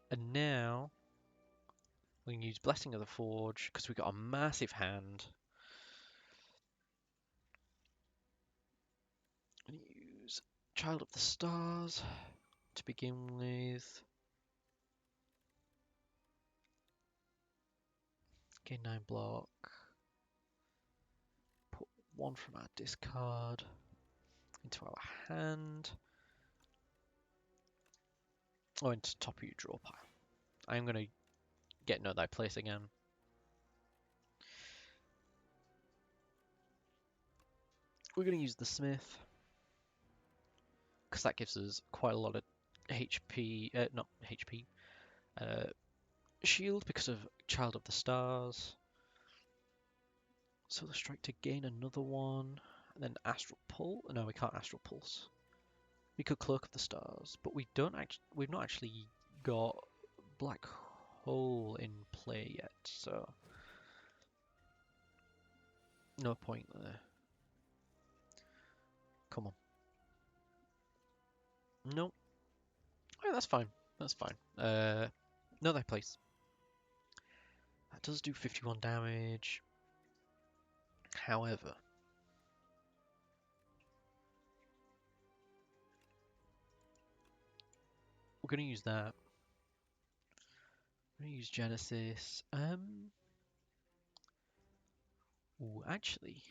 And now we can use Blessing of the Forge because we've got a massive hand. And use Child of the Stars to begin with. Gain 9 block. Put 1 from our discard into our hand. Or into top of your draw pile. I'm going to get Know Thy Place again. We're going to use the Smith. Because that gives us quite a lot of HP, not HP, shield because of Child of the Stars. So the strike to gain another one. And then Astral Pull. No, we can't Astral Pulse. We could Cloak of the Stars, but we've not actually got Black Hole in play yet, so no point there. Come on. No. Oh, that's fine. That's fine. No, that place. That does do 51 damage. However, we're gonna use that. We're gonna use Genesis. Ooh, actually,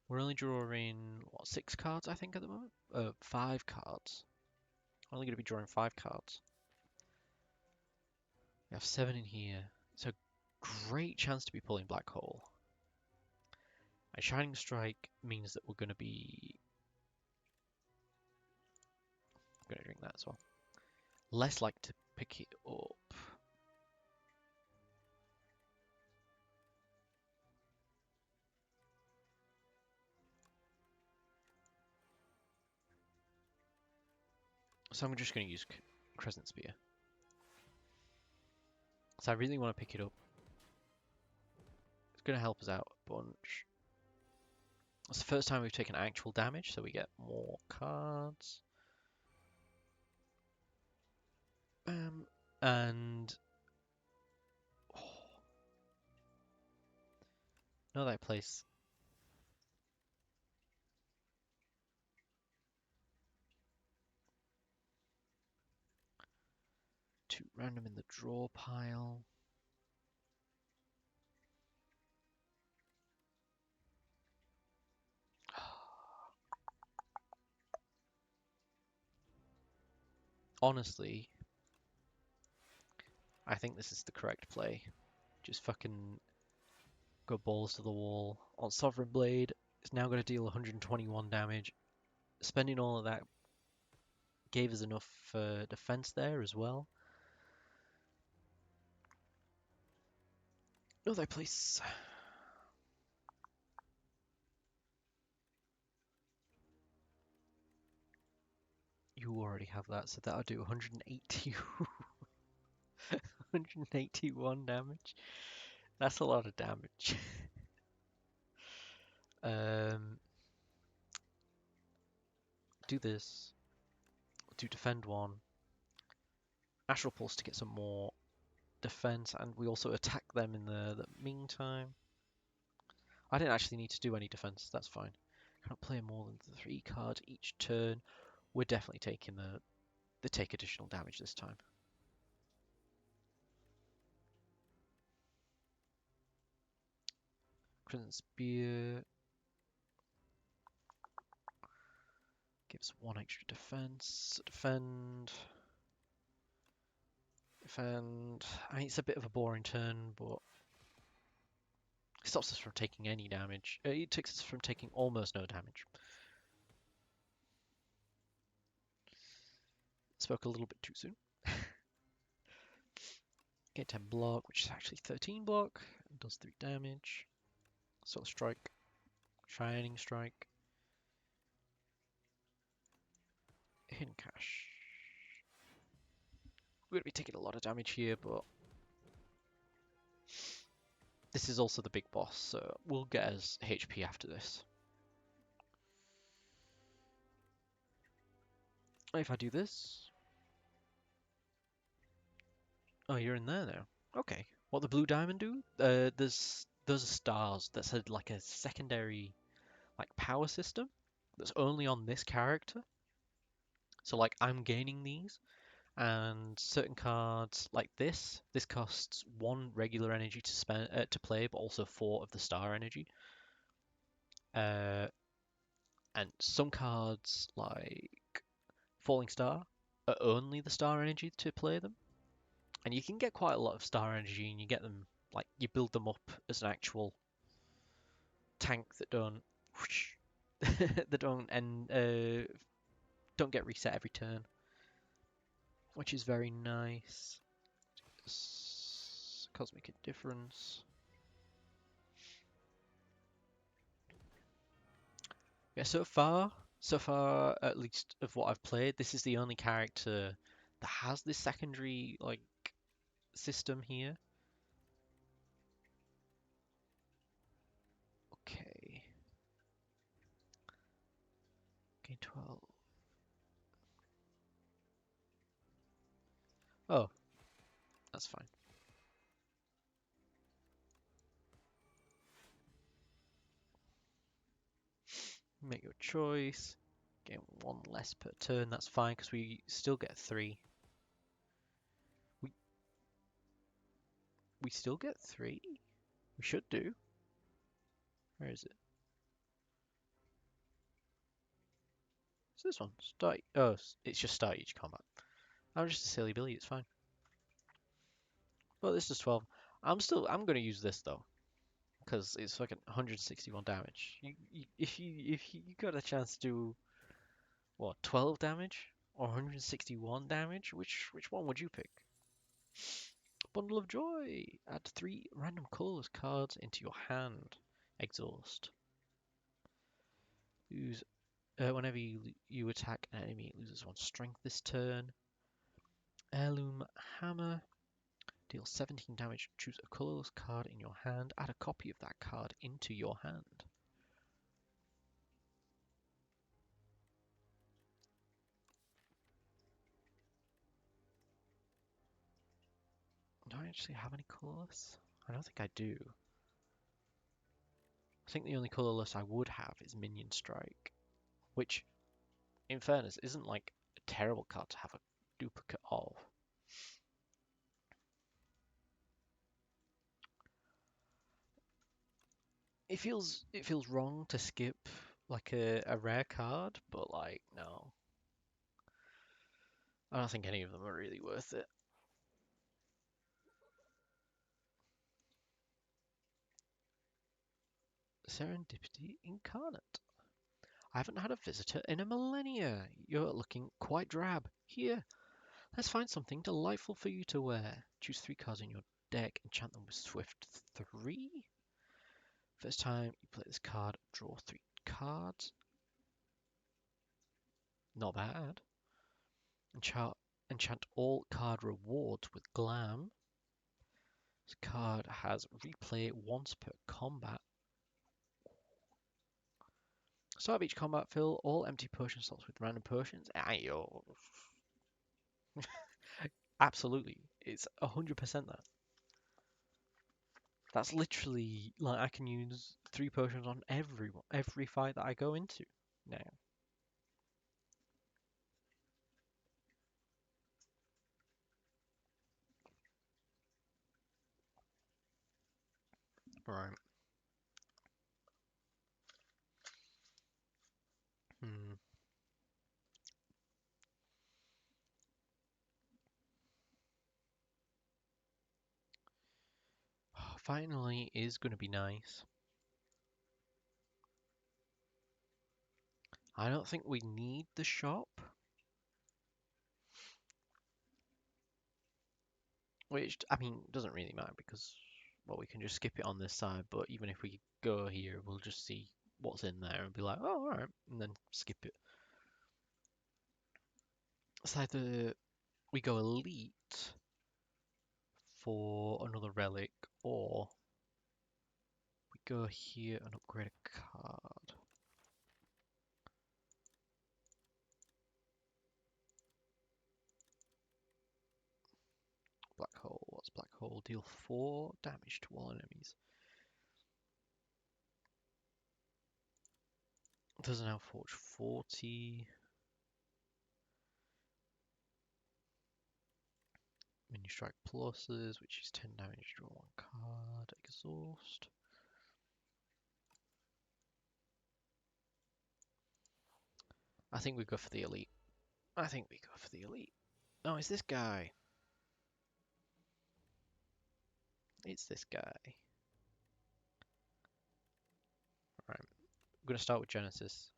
we're only drawing what 6 cards, I think, at the moment. 5 cards. We're only gonna be drawing 5 cards. We have 7 in here. It's a great chance to be pulling Black Hole. And Shining Strike means that we're gonna be. I'm gonna drink that as well. Less like to pick it up. So I'm just going to use Crescent Spear. So I really want to pick it up. It's going to help us out a bunch. It's the first time we've taken actual damage, so we get more cards. And oh, know that place. 2 random in the draw pile. Honestly, I think this is the correct play. Just fucking go balls to the wall on Sovereign Blade. It's now going to deal 121 damage. Spending all of that gave us enough defense there as well. No, that place. You already have that, so that'll do 180, 181 damage. That's a lot of damage. Do this. Do defend 1. Astral Pulse to get some more defense, and we also attack them in the meantime. I didn't actually need to do any defense, that's fine. Can't play more than 3 cards each turn. We're definitely taking the take additional damage this time. Crimson Spear gives 1 extra defense. Defend. Defend. I mean, it's a bit of a boring turn, but it stops us from taking any damage. It takes us from taking almost no damage. Spoke a little bit too soon. Get 10 block, which is actually 13 block. It does 3 damage. Sort of strike. Shining Strike. Hidden Cache. We're going to be taking a lot of damage here, but this is also the big boss, so we'll get us HP after this. If I do this... Oh, you're in there now. Okay. What the blue diamond do? Those are stars. That's like a secondary power system that's only on this character. So like I'm gaining these, and certain cards like this costs 1 regular energy to spend to play, but also 4 of the star energy. And some cards like Falling Star are only the star energy to play them. And you can get quite a lot of star energy, and you get them you build them up as an actual tank that don't whoosh, that don't get reset every turn, which is very nice. Cosmic Indifference. Yeah, so far, at least of what I've played, this is the only character that has this secondary like system here. Okay. Okay, 12. Oh, that's fine. Make your choice. Get one less per turn. That's fine because we still get 3. We we still get 3. We should do. Where is it? It's this one. Start. Oh, it's just start each combat. I'm just a silly Billy. It's fine. Well, this is 12. I'm gonna use this though because it's fucking 161 damage. If you got a chance to do what 12 damage or 161 damage, which one would you pick? Bundle of Joy. Add 3 random colorless cards into your hand. Exhaust. Use whenever you attack an enemy, it loses 1 strength this turn. Heirloom Hammer. Deal 17 damage. Choose a colorless card in your hand. Add a copy of that card into your hand. Do I actually have any colorless? I don't think I do. I think the only colorless I would have is Minion Strike, which, in fairness, isn't like a terrible card to have a duplicate of. It feels wrong to skip like a rare card, but like no. I don't think any of them are really worth it. Serendipity Incarnate. I haven't had a visitor in a millennia. You're looking quite drab. Here, let's find something delightful for you to wear. Choose 3 cards in your deck, enchant them with Swift 3. First time you play this card, draw 3 cards. Not bad. Enchant all card rewards with Glam. This card has replay once per combat. Start of each combat, fill all empty potion slots with random potions. Ayo. Absolutely. It's 100% that. That's literally like I can use 3 potions on every fight that I go into now. Right. Hmm. Finally is going to be nice. I don't think we need the shop. Which, I mean, doesn't really matter because, well, we can just skip it on this side, but even if we go here, we'll just see what's in there and be like, oh, alright, and then skip it. It's either we go Elite for another relic, or we go here and upgrade a card. Black Hole, what's Black Hole? Deal 4 damage to all enemies. Doesn't now forge 40. Mini Strike pluses, which is 10 damage to 1 card. Exhaust. I think we go for the Elite. I think we go for the Elite. Oh, it's this guy. It's this guy. Right. I'm going to start with Genesis.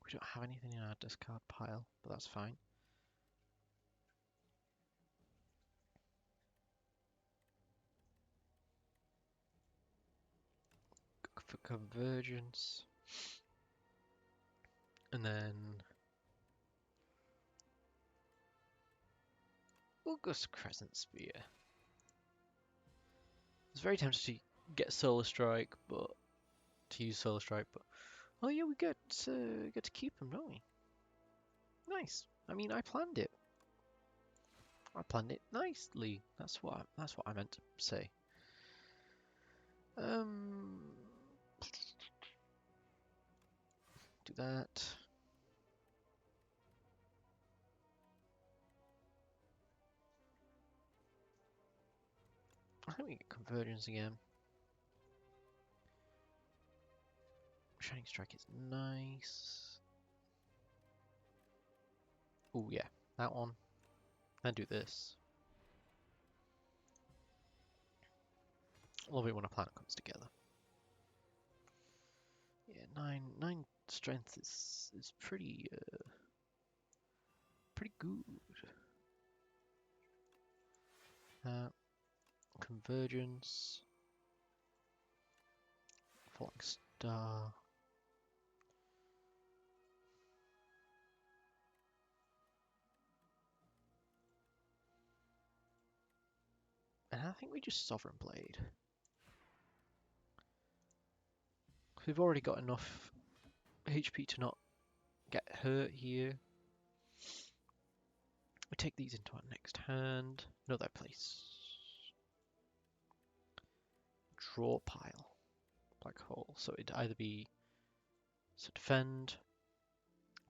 We don't have anything in our discard pile, but that's fine. Go for Convergence. And then August Crescent Spear. I was very tempted to get Solar Strike, but to use Solar Strike, but oh yeah, we get to keep them, don't we? Nice. I mean, I planned it. I planned it nicely. That's what I meant to say. Do that. I think we get Convergence again. Shining Strike is nice. Oh yeah, that one. And do this. Love it when a planet comes together. Yeah, nine strength is pretty good. Convergence, Falling Star. And I think we just Sovereign Blade. We've already got enough HP to not get hurt here. We take these into our next hand. Know that place. Draw pile. Black hole. So it'd either be so defend.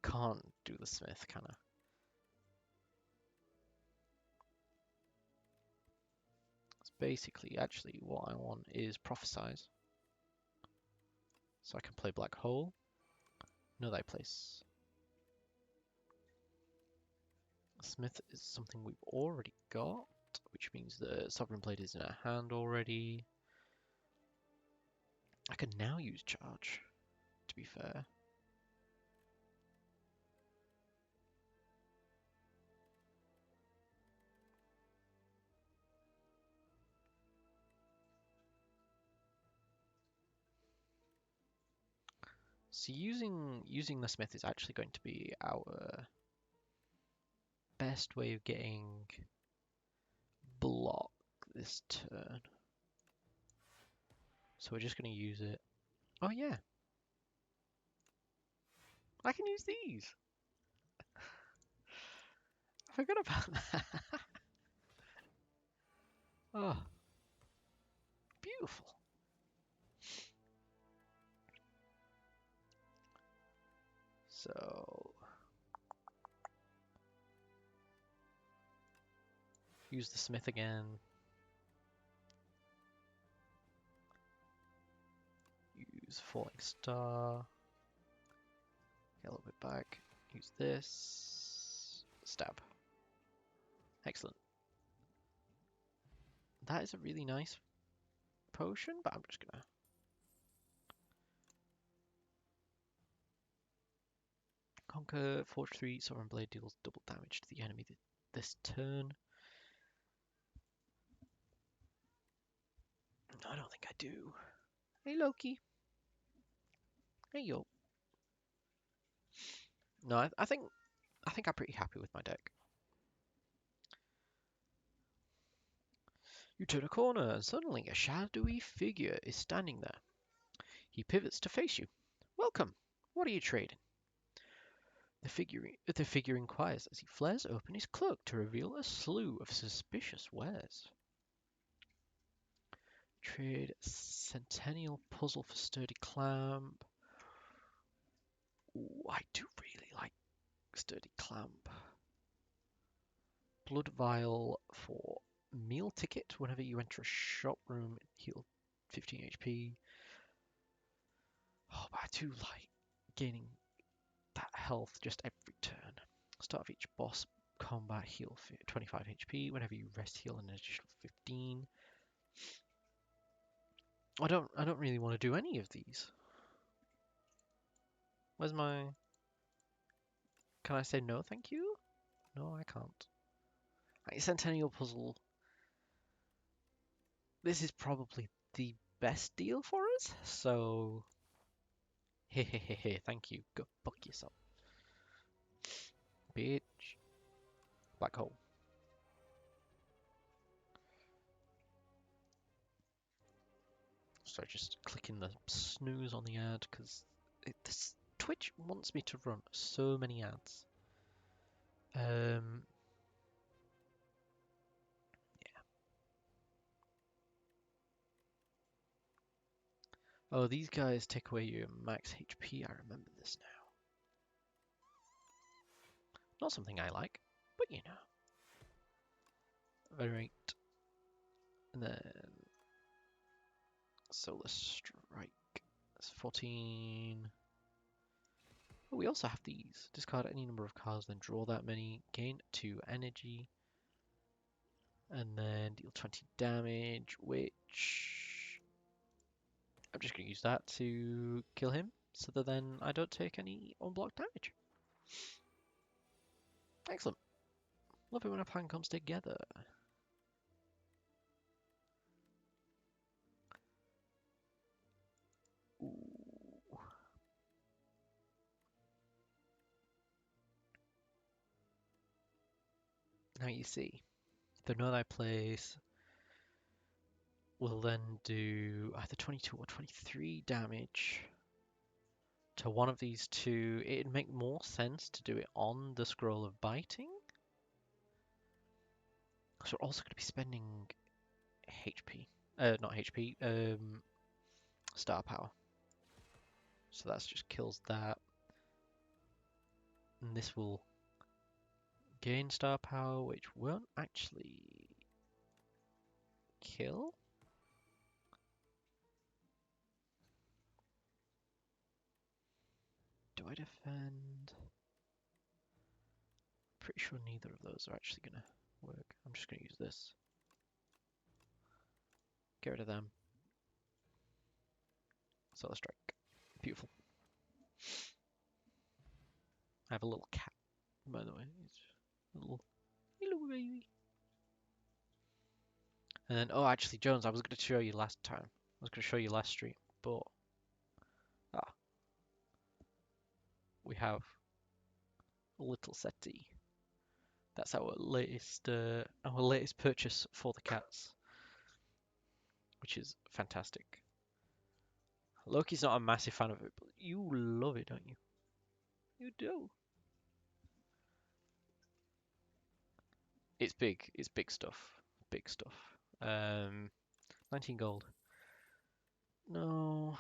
Can't do the smith, can I? It's basically actually what I want is prophesize. So I can play black hole. Know thy place. Smith is something we've already got, which means the Sovereign Blade is in our hand already. I can now use charge, to be fair. So using the Smith is actually going to be our best way of getting block this turn. So we're just going to use it. Oh yeah, I can use these. I forgot about that. Oh, beautiful. So use the Smith again. Use Falling Star. Get a little bit back. Use this. Stab. Excellent. That is a really nice potion, but I'm just gonna... Conquer, Forge 3, Sovereign Blade deals double damage to the enemy this turn. I don't think I do. Hey Loki. Hey yo. No, I think I'm pretty happy with my deck. You turn a corner and suddenly a shadowy figure is standing there. He pivots to face you. Welcome. What are you trading? The figure inquires as he flares open his cloak to reveal a slew of suspicious wares. Trade Centennial Puzzle for Sturdy Clamp. Ooh, I do really like Sturdy Clamp. Blood Vial for Meal Ticket. Whenever you enter a shop room, heal 15 HP. Oh, but I do like gaining that health just every turn. Start of each boss combat, heal 25 HP. Whenever you rest, heal an additional 15. I don't really want to do any of these. Where's my... Can I say no, thank you? No, I can't. Centennial Puzzle. This is probably the best deal for us, so... Hehehehe, thank you. Go fuck yourself. Bitch. Black hole. So just clicking the snooze on the ad because this Twitch wants me to run so many ads. Yeah. Oh, these guys take away your max HP. I remember this now. Not something I like, but you know. Venerate. And then Solar Strike. That's 14. Oh, we also have these. Discard any number of cards, then draw that many. Gain 2 energy. And then deal 20 damage, which I'm just going to use that to kill him, so that then I don't take any unblocked damage. Excellent. Love it when a plan comes together. Ooh. Now you see, the Know Thy Place will then do either 22 or 23 damage to one of these two. It'd make more sense to do it on the Scroll of Biting. So we're also going to be spending HP. Not HP, star power. So that just kills that. And this will gain star power, which won't actually kill. Do I defend? Pretty sure neither of those are actually going to work. I'm just going to use this. Get rid of them. Solar Strike. Beautiful. I have a little cat, by the way. It's a little baby. And then, oh, actually, Jones, I was going to show you last time. I was going to show you last stream, but we have a little settee. That's our latest purchase for the cats, which is fantastic. Loki's not a massive fan of it, but you love it, don't you? You do. It's big. It's big stuff. Big stuff. 19 gold. No.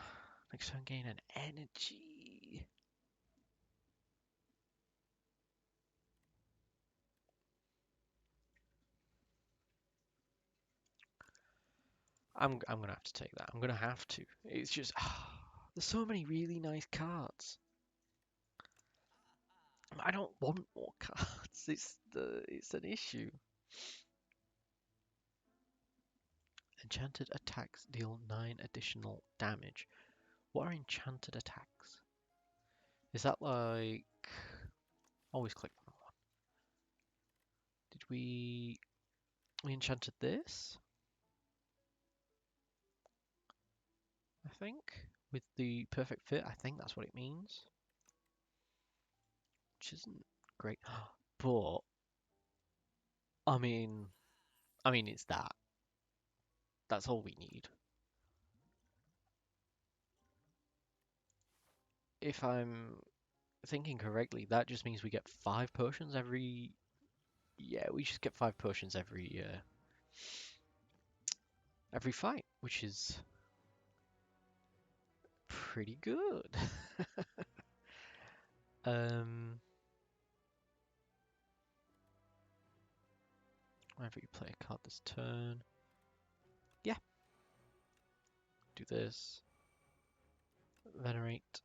Next turn gain an energy. I'm gonna have to take that. I'm gonna have to. It's just there's so many really nice cards. I don't want more cards. It's an issue. Enchanted attacks deal 9 additional damage. What are enchanted attacks? Is that like... Always click on one. Did we enchanted this? I think. With the perfect fit, I think that's what it means. Which isn't great. But I mean it's that. That's all we need. If I'm thinking correctly, that just means we get 5 potions every... Yeah, we just get 5 potions every fight, which is pretty good. Whenever you play a card this turn. Yeah. Do this. Venerate.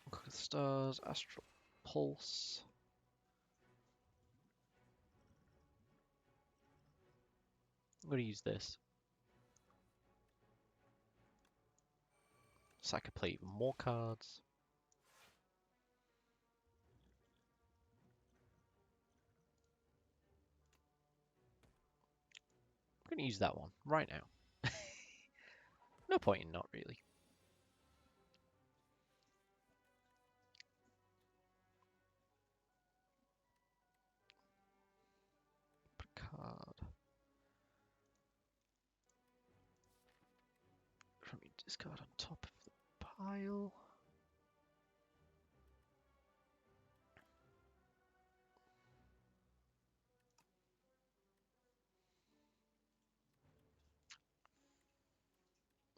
Look at the stars. Astral Pulse. I'm going to use this. So I can play even more cards. I'm going to use that one right now. No point in not really. Put a card. discard on top of the pile.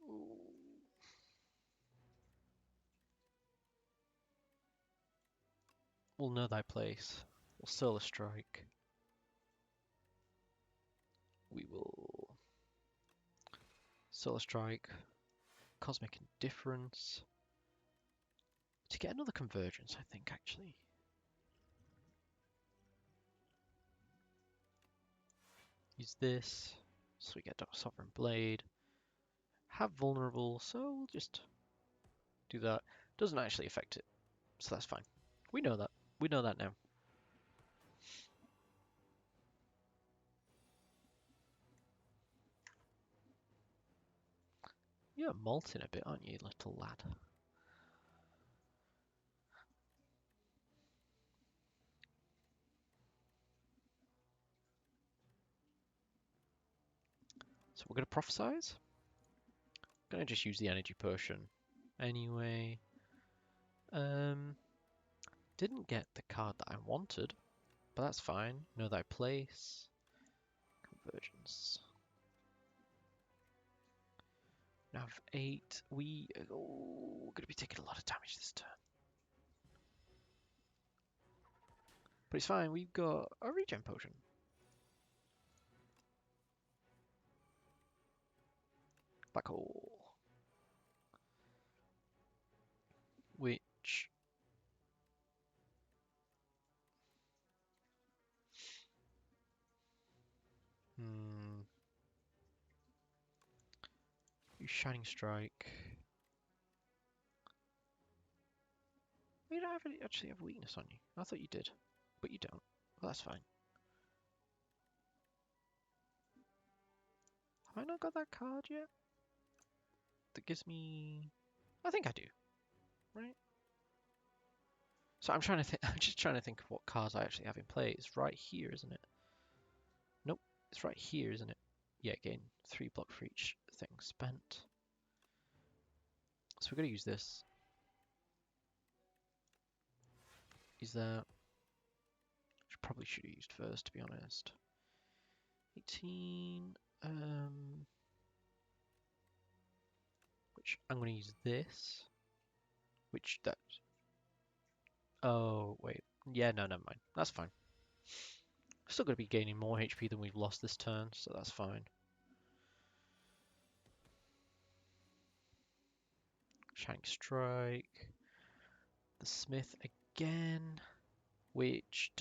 Ooh. We'll know thy place. We'll Solar Strike. We will Solar Strike. Cosmic Indifference. To get another Convergence, I think, actually. Use this. So we get Sovereign Blade. Have Vulnerable, so we'll just do that. Doesn't actually affect it, so that's fine. We know that. We know that now. You're molting a bit, aren't you, little lad? So we're going to prophesize. I'm going to just use the energy potion anyway. Didn't get the card that I wanted, but that's fine. Know thy place. Convergence. Now have 8. We're going to be taking a lot of damage this turn. But it's fine, we've got a regen potion. Black hole. Which... Use Shining Strike. You don't actually have weakness on you. I thought you did, but you don't. Well, that's fine. Have I not got that card yet? That gives me... I think I do, right? So I'm trying to think. I'm just trying to think of what cards I actually have in play. It's right here, isn't it? Nope, it's right here, isn't it? Yeah, again, 3 block for each thing spent. So we're gonna use this. Use that. Which probably should have used first, to be honest. 18. Which I'm gonna use this. Which that. Oh wait. Yeah, no, never mind. That's fine. Still going to be gaining more HP than we've lost this turn, so that's fine. Shank Strike. The Smith again, which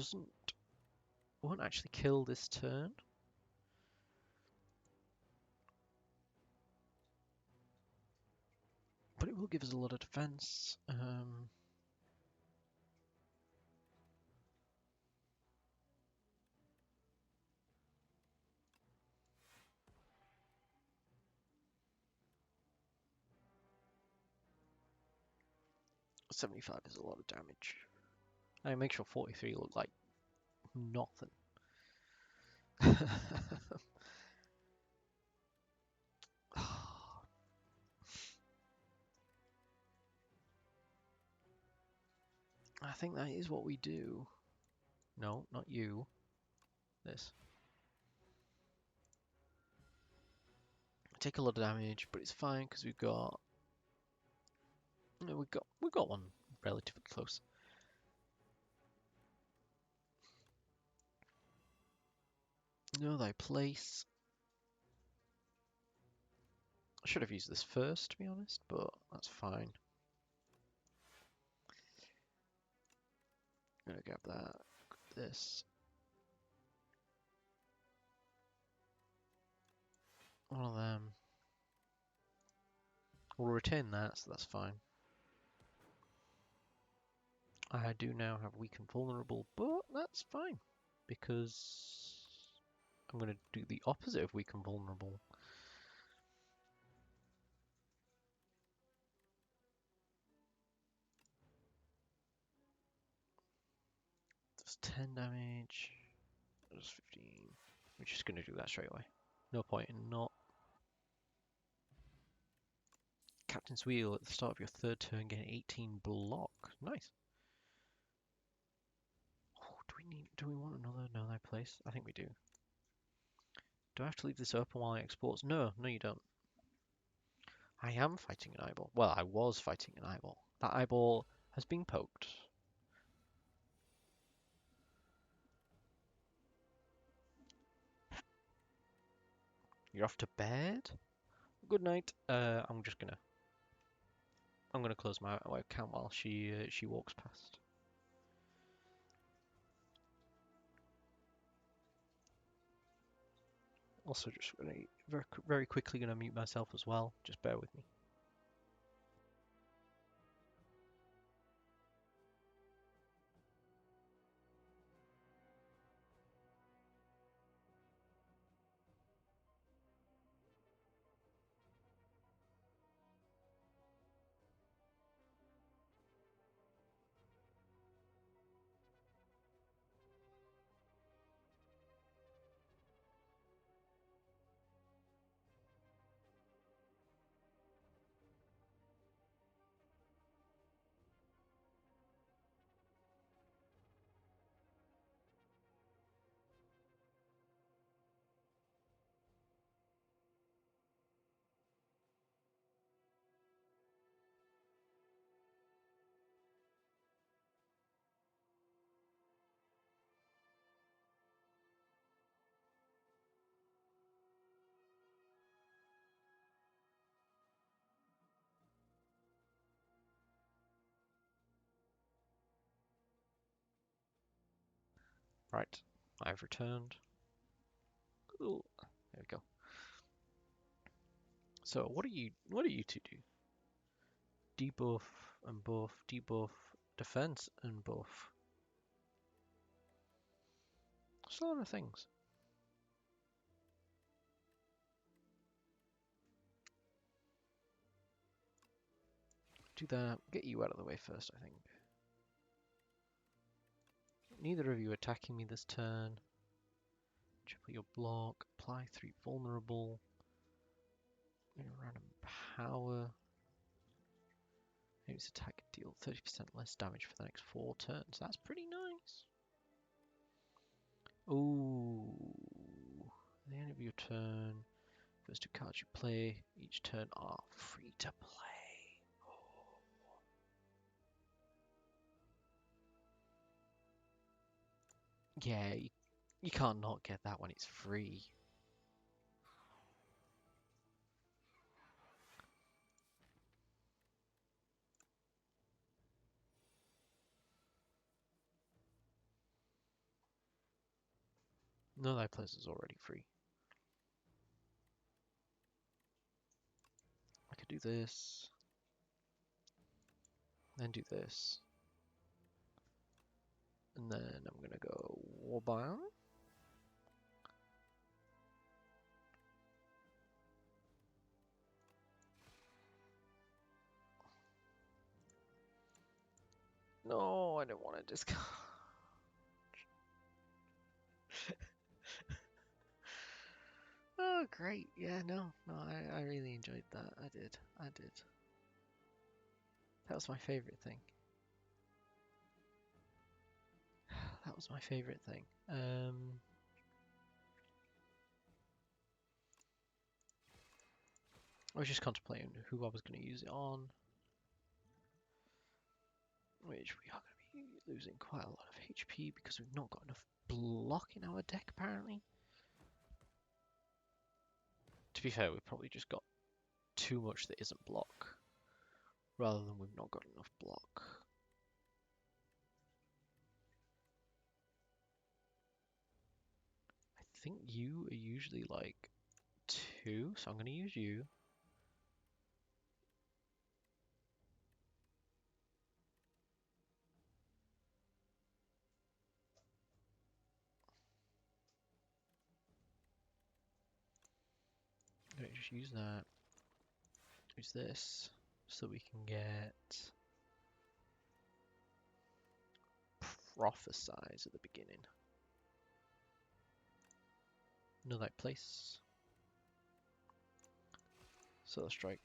won't actually kill this turn. But it will give us a lot of defense. 75 is a lot of damage. I make sure 43 look like nothing. I think that is what we do. No, not you. This. Take a lot of damage, but it's fine because we've got one relatively close. Know thy place. I should have used this first, to be honest, but that's fine. I'm gonna grab that, grab this. One of them. We'll retain that, so that's fine. I do now have weak and vulnerable, but that's fine, because I'm gonna do the opposite of weak and vulnerable. That's 10 damage. That's 15. We're just gonna do that straight away. No point in not. Captain's Wheel at the start of your third turn, getting 18 block. Nice. Oh, do we want another place? I think we do. Do I have to leave this open while it exports? No, you don't. I am fighting an eyeball. Well, I was fighting an eyeball. That eyeball has been poked. You're off to bed? Good night. I'm gonna close my account while she walks past. Also, just very quickly gonna mute myself as well. Just bear with me. Right, I've returned. Ooh, there we go. So what do you two do? Debuff and buff, debuff, defense and buff. That's a lot of things. Do that. Get you out of the way first, I think. Neither of you attacking me this turn. Triple your block. Apply 3 vulnerable. Random power. Maybe attack deal 30% less damage for the next 4 turns. That's pretty nice. Ooh. At the end of your turn, first 2 cards you play each turn are free to play. Yeah, you can't not get that when it's free. No, that place is already free. I could do this, then do this, and then I'm gonna go Warbound. No, I don't want to discard. Oh, great. Yeah, no, I really enjoyed that. I did. That was my favorite thing. That was my favorite thing. I was just contemplating who I was going to use it on. Which we are going to be losing quite a lot of HP because we've not got enough block in our deck, apparently. To be fair, we've probably just got too much that isn't block, rather than we've not got enough block. I think you are usually like 2, so I'm going to use you. I'm going to just use that. Use this, so we can get Prophesize at the beginning. Know that place. So strike.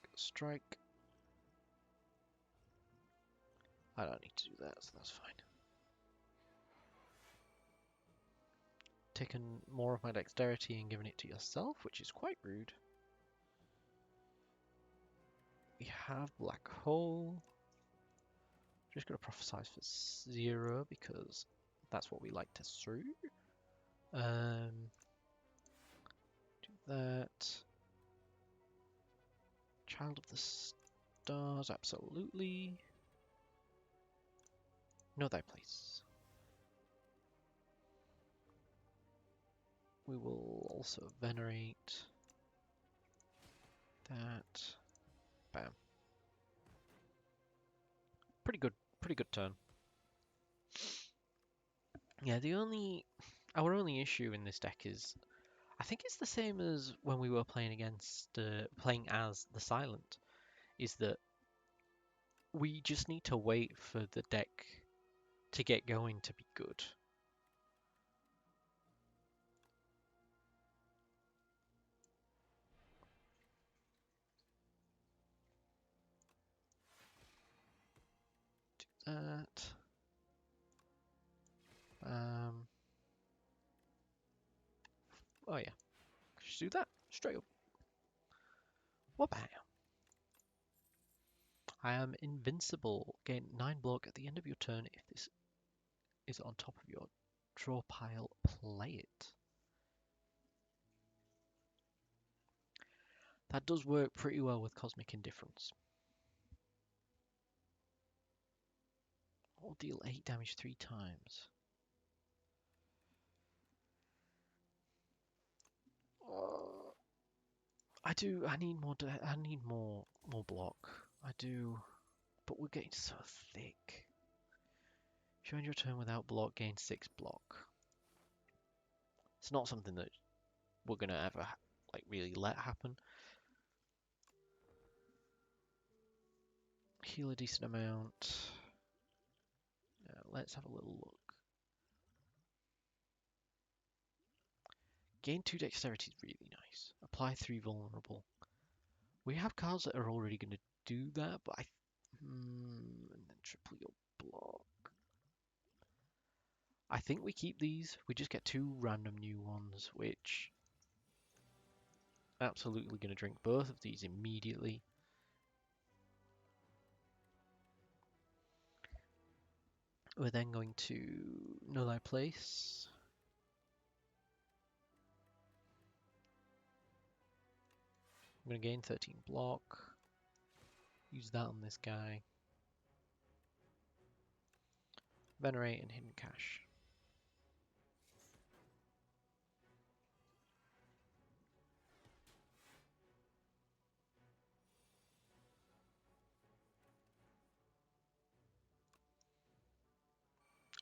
I don't need to do that, so that's fine. Taken more of my dexterity and given it to yourself, which is quite rude. We have Black Hole. Just gonna prophesize for 0 because that's what we like to see. Do that. Child of the Stars, absolutely. Know thy place. We will also venerate that. Bam. Pretty good turn. Yeah, our only issue in this deck is, I think it's the same as when we were playing as the Silent, is that we just need to wait for the deck to get going to be good. Do that. Oh yeah, just do that straight up. What bam? I am invincible. Gain 9 block at the end of your turn if this is on top of your draw pile. Play it. That does work pretty well with Cosmic Indifference. Or deal 8 damage 3 times. I need more. I need more block. I do, but we're getting so thick. If you end your turn without block, gain 6 block. It's not something that we're gonna ever like really let happen. Heal a decent amount. Let's have a little look. Gain 2 dexterity is really nice. Apply 3 vulnerable. We have cards that are already going to do that, but and then triple your block. I think we keep these. We just get 2 random new ones, which absolutely going to drink both of these immediately. We're then going to know thy place. I'm going to gain 13 block. Use that on this guy. Venerate and Hidden Cache.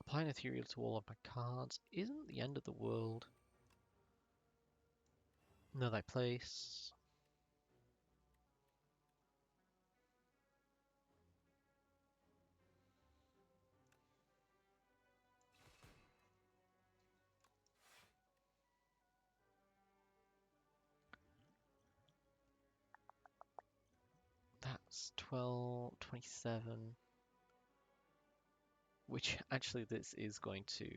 Applying Ethereal to all of my cards isn't the end of the world. Know thy place. That's 12, 27. Which actually this is going to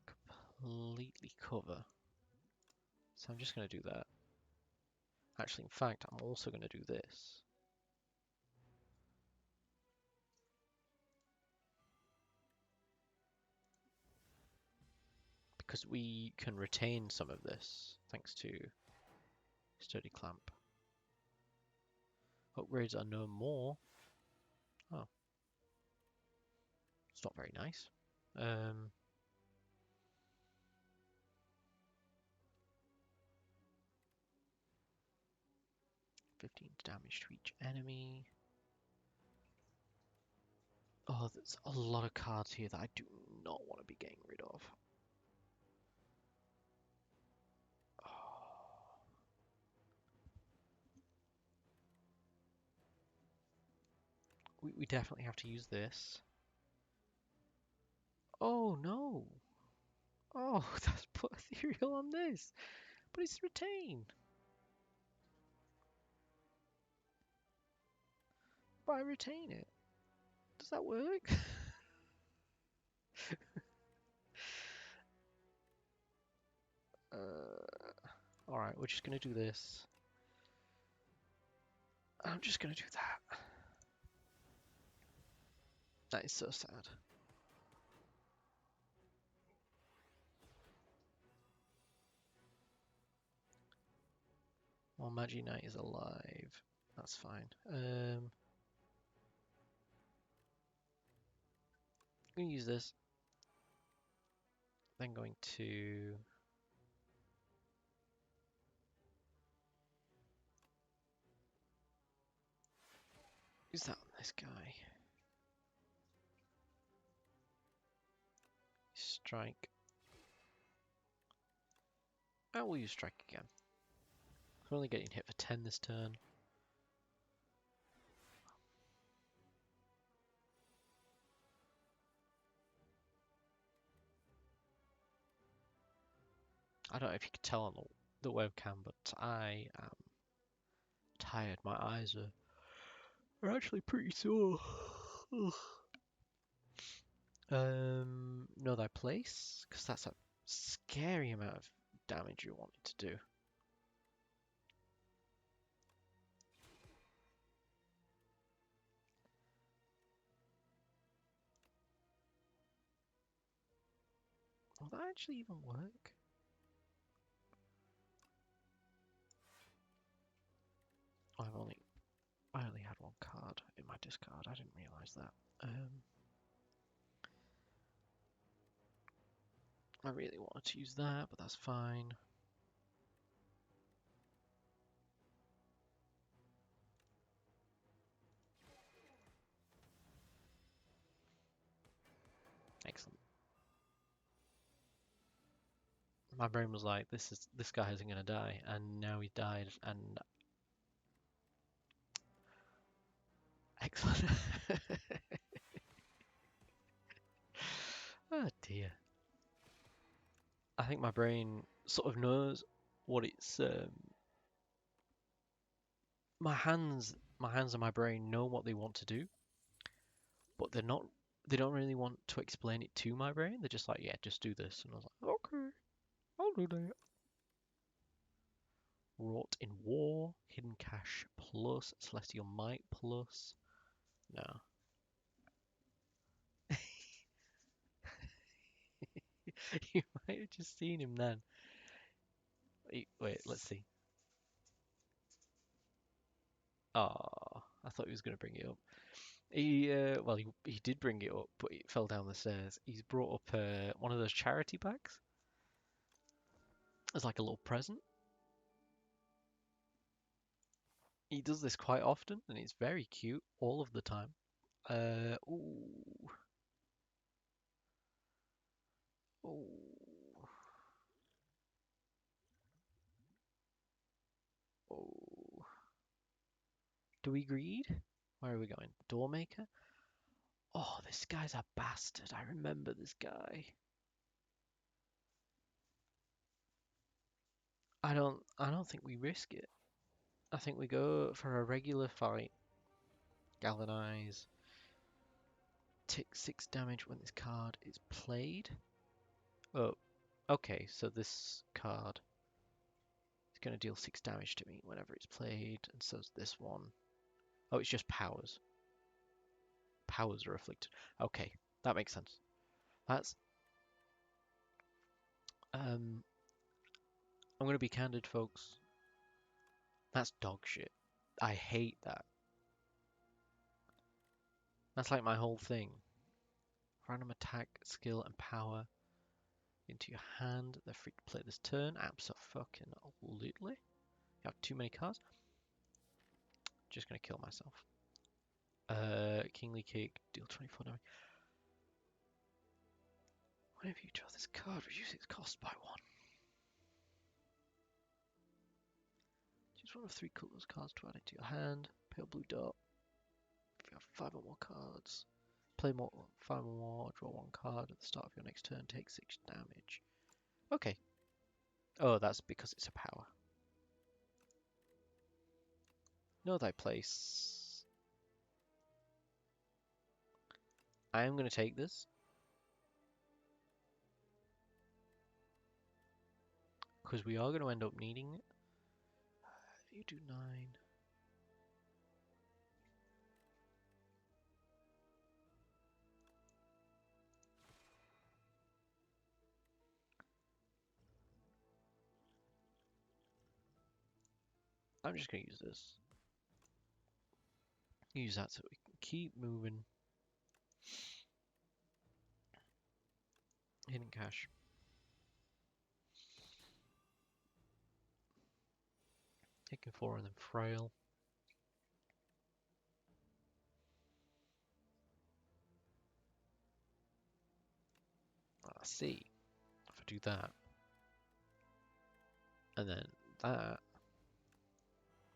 completely cover. So I'm just going to do that. Actually, in fact, I'm also going to do this. Because we can retain some of this, thanks to Sturdy Clamp. Upgrades are no more. Oh. It's not very nice. 15 damage to each enemy. Oh, there's a lot of cards here that I do not want to be getting rid of. We definitely have to use this. Oh no! Oh, that's put ethereal on this, but it's retain. But I retain it. Does that work? Alright, we're just gonna do this. I'm just gonna do that. That is so sad. Well, Magi Knight is alive. That's fine. I'm gonna use this. Then going to use that on this guy. Strike. I will use strike again. I'm only getting hit for 10 this turn. I don't know if you could tell on the webcam, but I am tired. My eyes are actually pretty sore. Know thy place, because that's a scary amount of damage you want it to do. Will that actually even work? I only had one card in my discard. I didn't realise that. I really wanted to use that, but that's fine. Excellent. My brain was like, this guy isn't gonna die, and now he died, and excellent. Oh dear. I think my brain sort of knows what it's. My hands and my brain know what they want to do, but they're not. They don't really want to explain it to my brain. They're just like, yeah, just do this, and I was like, okay, I'll do that. Wrought in War, Hidden Cache plus, Celestial Might plus. No. You might have just seen him then. Wait, let's see. Oh, I thought he was going to bring it up. Well, he did bring it up, but it fell down the stairs. He's brought up one of those charity bags as like a little present. He does this quite often, and it's very cute all of the time. Ooh, ooh, ooh. Do we greed? Where are we going? Doormaker? Oh, this guy's a bastard. I remember this guy. I don't think we risk it. I think we go for a regular fight. Galvanize. Take 6 damage when this card is played. Oh, okay, so this card is going to deal 6 damage to me whenever it's played, and so's this one. Oh, it's just powers. Powers are afflicted. Okay, that makes sense. That's I'm gonna be candid, folks. That's dog shit. I hate that. That's like my whole thing. Random attack, skill, and power into your hand. They're free to play this turn. Absolutely. You have too many cards. Just gonna kill myself. Kingly Kick, deal 24 damage. Whenever you draw this card, reduce its cost by 1. Choose one of 3 colors cards to add it to your hand. Pale blue dot. If you have 5 or more cards, play 5 or more, draw 1 card at the start of your next turn, take 6 damage. Okay. Oh, that's because it's a power. Know thy place. I am going to take this. Because we are going to end up needing it. You do 9. I'm just going to use this. Use that so we can keep moving. Hidden cache. Taking 4 and then frail. I see. If I do that. And then that.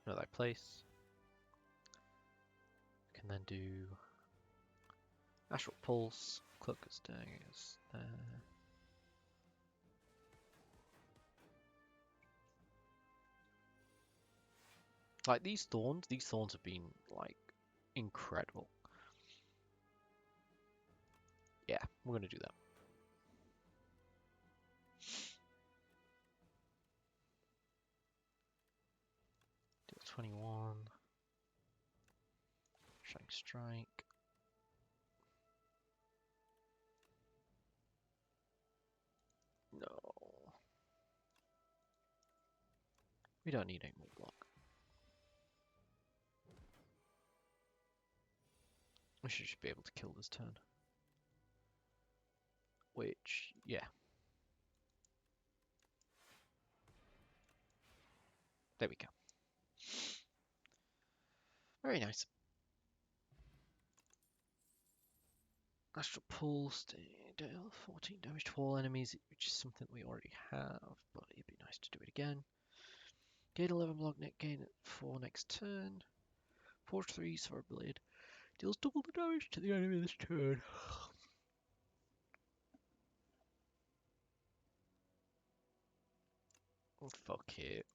Another place. Can then do Astral Pulse. Cloaker's Daggers there. Like these thorns have been like incredible. Yeah, we're gonna do that. Deal 21. Shining Strike. No. We don't need any more block. We should just be able to kill this turn. Which, yeah. There we go. Very nice. Astral Pulse, deal 14 damage to all enemies, which is something we already have, but it'd be nice to do it again. Gain 11 block, net gain at 4 next turn. Forge 3, Sword Blade. Deals double the damage to the enemy this turn. Oh, fuck it.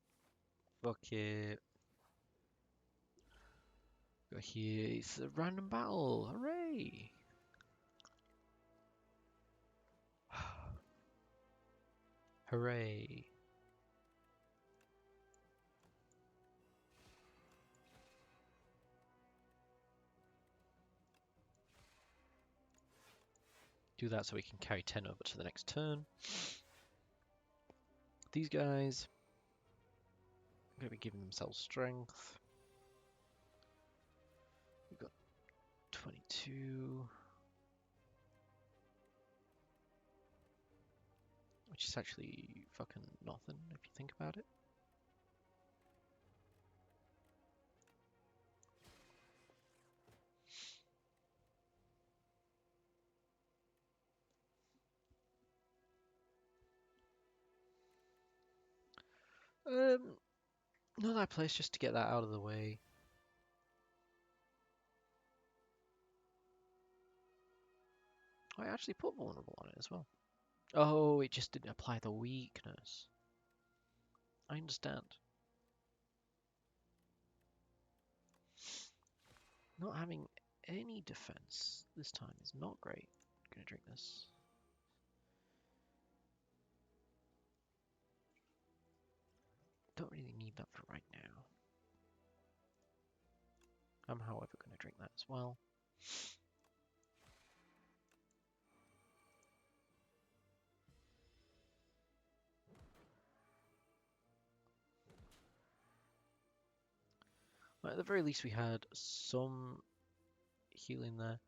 Fuck it. Go here. It's a random battle. Hooray! Hooray. Do that so we can carry 10 over to the next turn. These guys are going to be giving themselves strength. We've got 22. Which is actually fucking nothing if you think about it. Not that place just to get that out of the way. I actually put vulnerable on it as well. Oh, it just didn't apply the weakness. I understand. Not having any defense this time is not great. I'm gonna drink this. Don't really need that for right now. I'm however gonna drink that as well. Well, at the very least we had some healing there.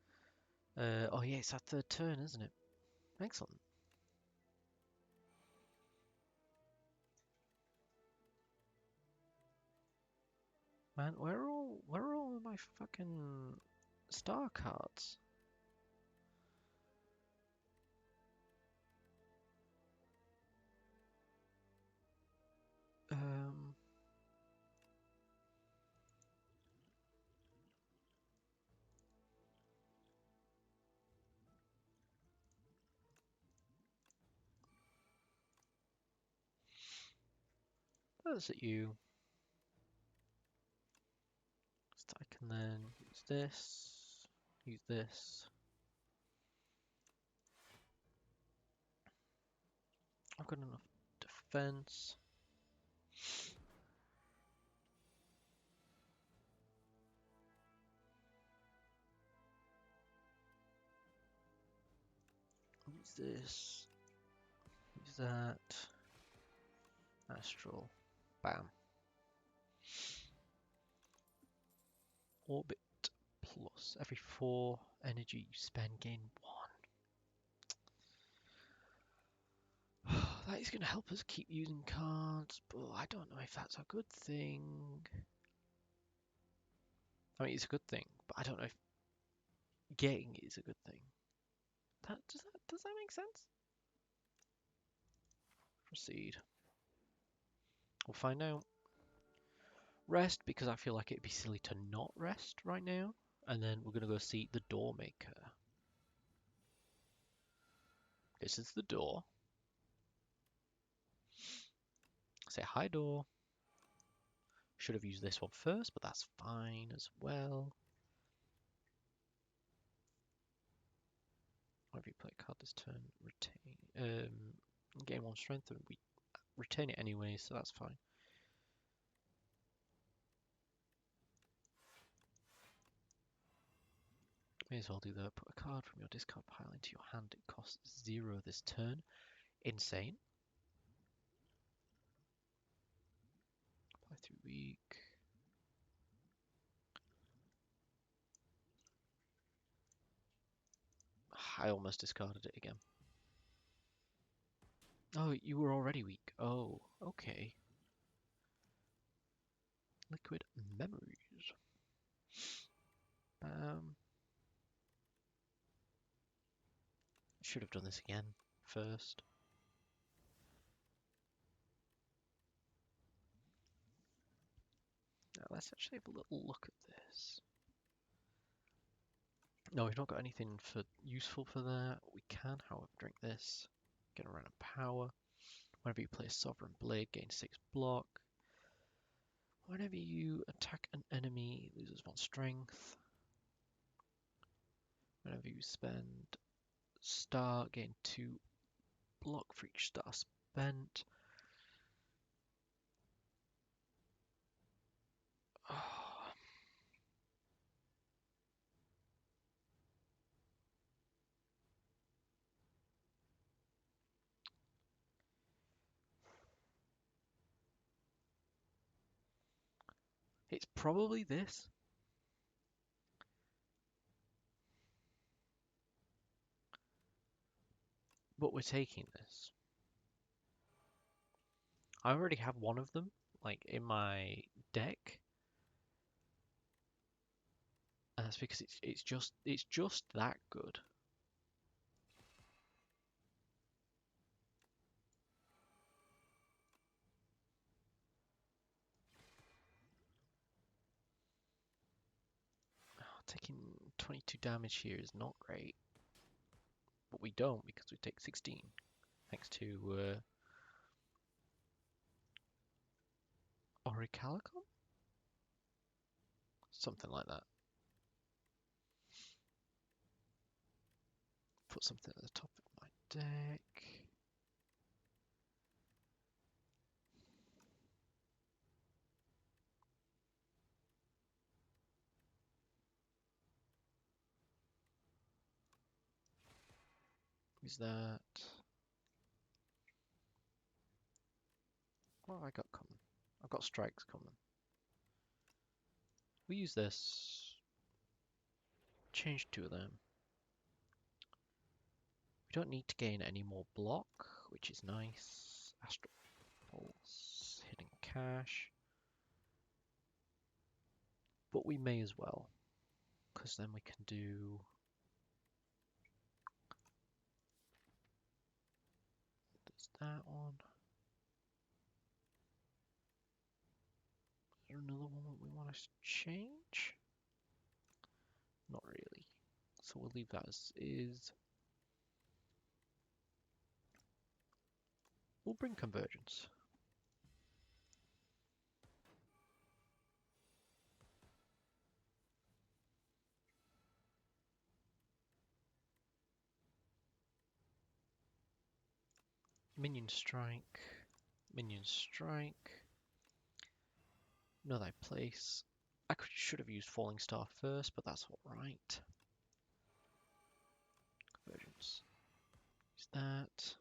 Oh yeah, it's our third turn, isn't it? Excellent. Man, where are all my fucking star cards? Um, that's at you. So I can then use this, use this. I've got enough defense. Use this. Use that. Astral. Bam. Orbit plus. Every 4 energy you spend, gain 1. That is going to help us keep using cards, but I don't know if that's a good thing. I mean, it's a good thing, but I don't know if getting it is a good thing. Does that make sense? Proceed. We'll find out. Rest, because I feel like it'd be silly to not rest right now. And then we're going to go see the door maker. This is the door. Say hi, door. Should have used this one first, but that's fine as well. Whenever you play a card this turn, retain. Gain 1 strength, and we retain it anyway, so that's fine. May as well do that. Put a card from your discard pile into your hand. It costs 0 this turn. Insane. Apply through week. I almost discarded it again. Oh, you were already weak. Oh, okay. Liquid memories. Should have done this again first. Now let's actually have a little look at this. No, we've not got anything useful for that. We can, however, drink this. Get a random power. Whenever you play a Sovereign Blade, gain 6 block. Whenever you attack an enemy, it loses 1 strength. Whenever you spend star, gain 2 block for each star spent. Oh. It's probably this. But we're taking this. I already have one of them, like, in my deck. And that's because it's just that good. Taking 22 damage here is not great. But we don't, because we take 16. Thanks to Auricalicon? Something like that. Put something at the top of my deck. Use that. What have I got coming? I've got strikes coming. We use this. Change 2 of them. We don't need to gain any more block, which is nice. Astral Pulse, Hidden Cache. But we may as well, because then we can do... There's that one. Is there another one that we want to change? Not really. So we'll leave that as is. We'll bring Convergence. Minion strike. Minion strike. Know thy place. I should have used Falling Star first, but that's alright. Convergence. Use that.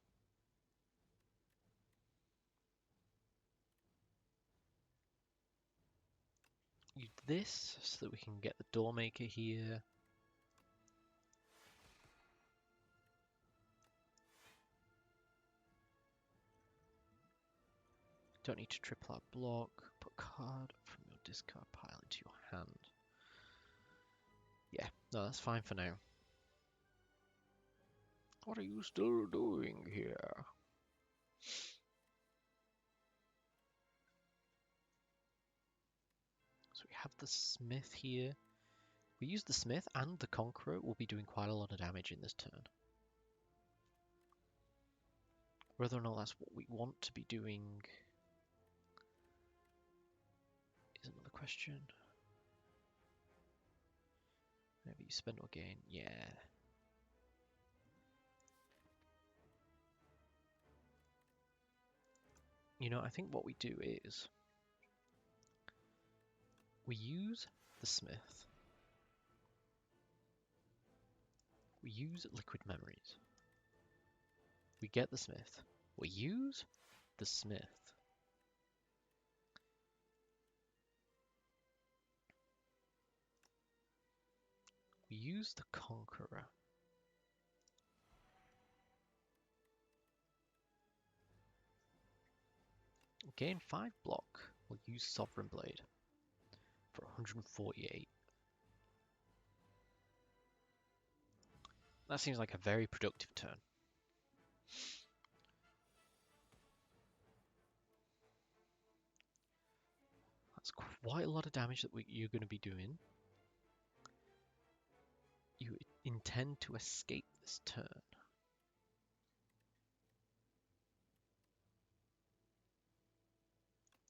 Use this so that we can get the Doormaker here. Don't need to triple our block. Put a card from your discard pile into your hand. Yeah, no, that's fine for now. What are you still doing here? So we have the Smith here. We use the Smith and the Conqueror. We'll be doing quite a lot of damage in this turn. Whether or not that's what we want to be doing is another question. Whenever you spend or gain, yeah. You know, I think what we do is we use the Smith. We use Liquid Memories. We get the Smith. We use the Smith. We use the Conqueror. Gain 5 block. We'll use Sovereign Blade for 148. That seems like a very productive turn. That's quite a lot of damage that you're going to be doing. You intend to escape this turn.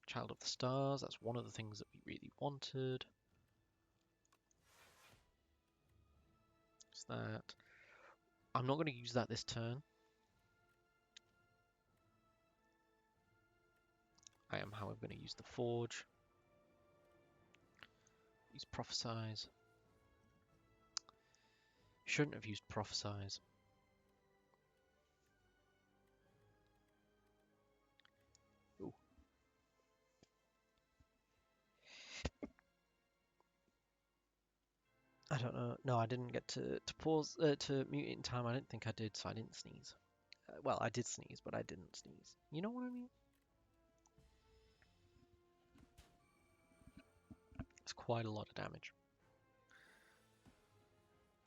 Child of the Stars, that's one of the things that we really wanted. Is that. I'm not going to use that this turn. I am, however, going to use the Forge. Use Prophesize. Shouldn't have used Prophesize. Ooh. I don't know. No, I didn't get to pause, to mute it in time. I don't think I did, so I didn't sneeze. Well, I did sneeze, but I didn't sneeze. You know what I mean? It's quite a lot of damage.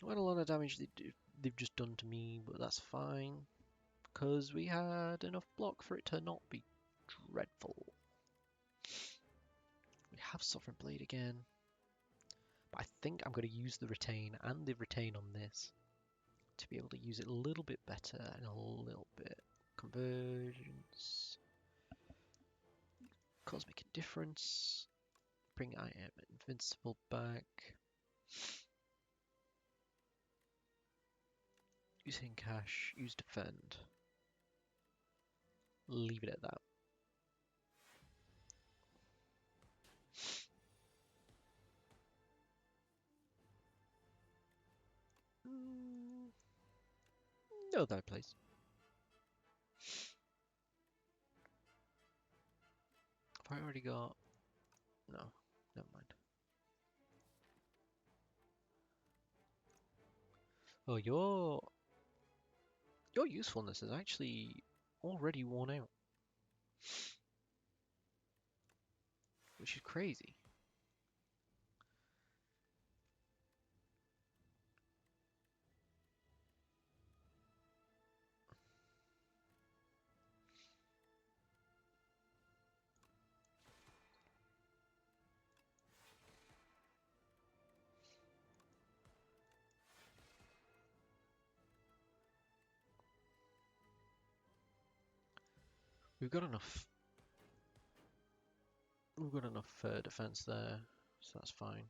Quite a lot of damage they've just done to me, but that's fine. Because we had enough block for it to not be dreadful. We have Sovereign Blade again. But I think I'm going to use the Retain and the Retain on this to be able to use it a little bit better and a little bit. Convergence. Cosmic Indifference. Bring I Am Invincible back. Use Hidden Cash. Use Defend. Leave it at that. No, that place. Have I already got? No, never mind. Oh, your usefulness is actually already worn out, which is crazy. We've got enough. We've got enough defense there, so that's fine.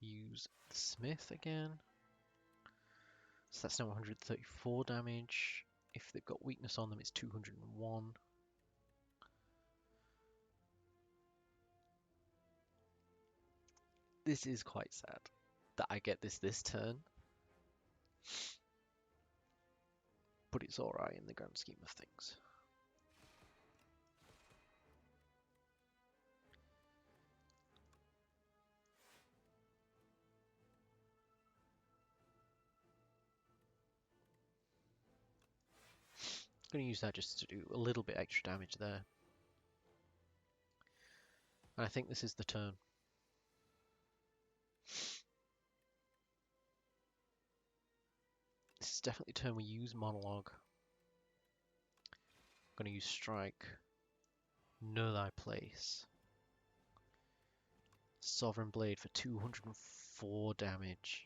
Use the Smith again. So that's now 134 damage. If they've got weakness on them, it's 201. This is quite sad that I get this turn, but it's alright in the grand scheme of things. I'm going to use that just to do a little bit extra damage there. And I think this is the turn. This is definitely the turn we use Monologue. I'm going to use Strike. Know Thy Place. Sovereign Blade for 204 damage.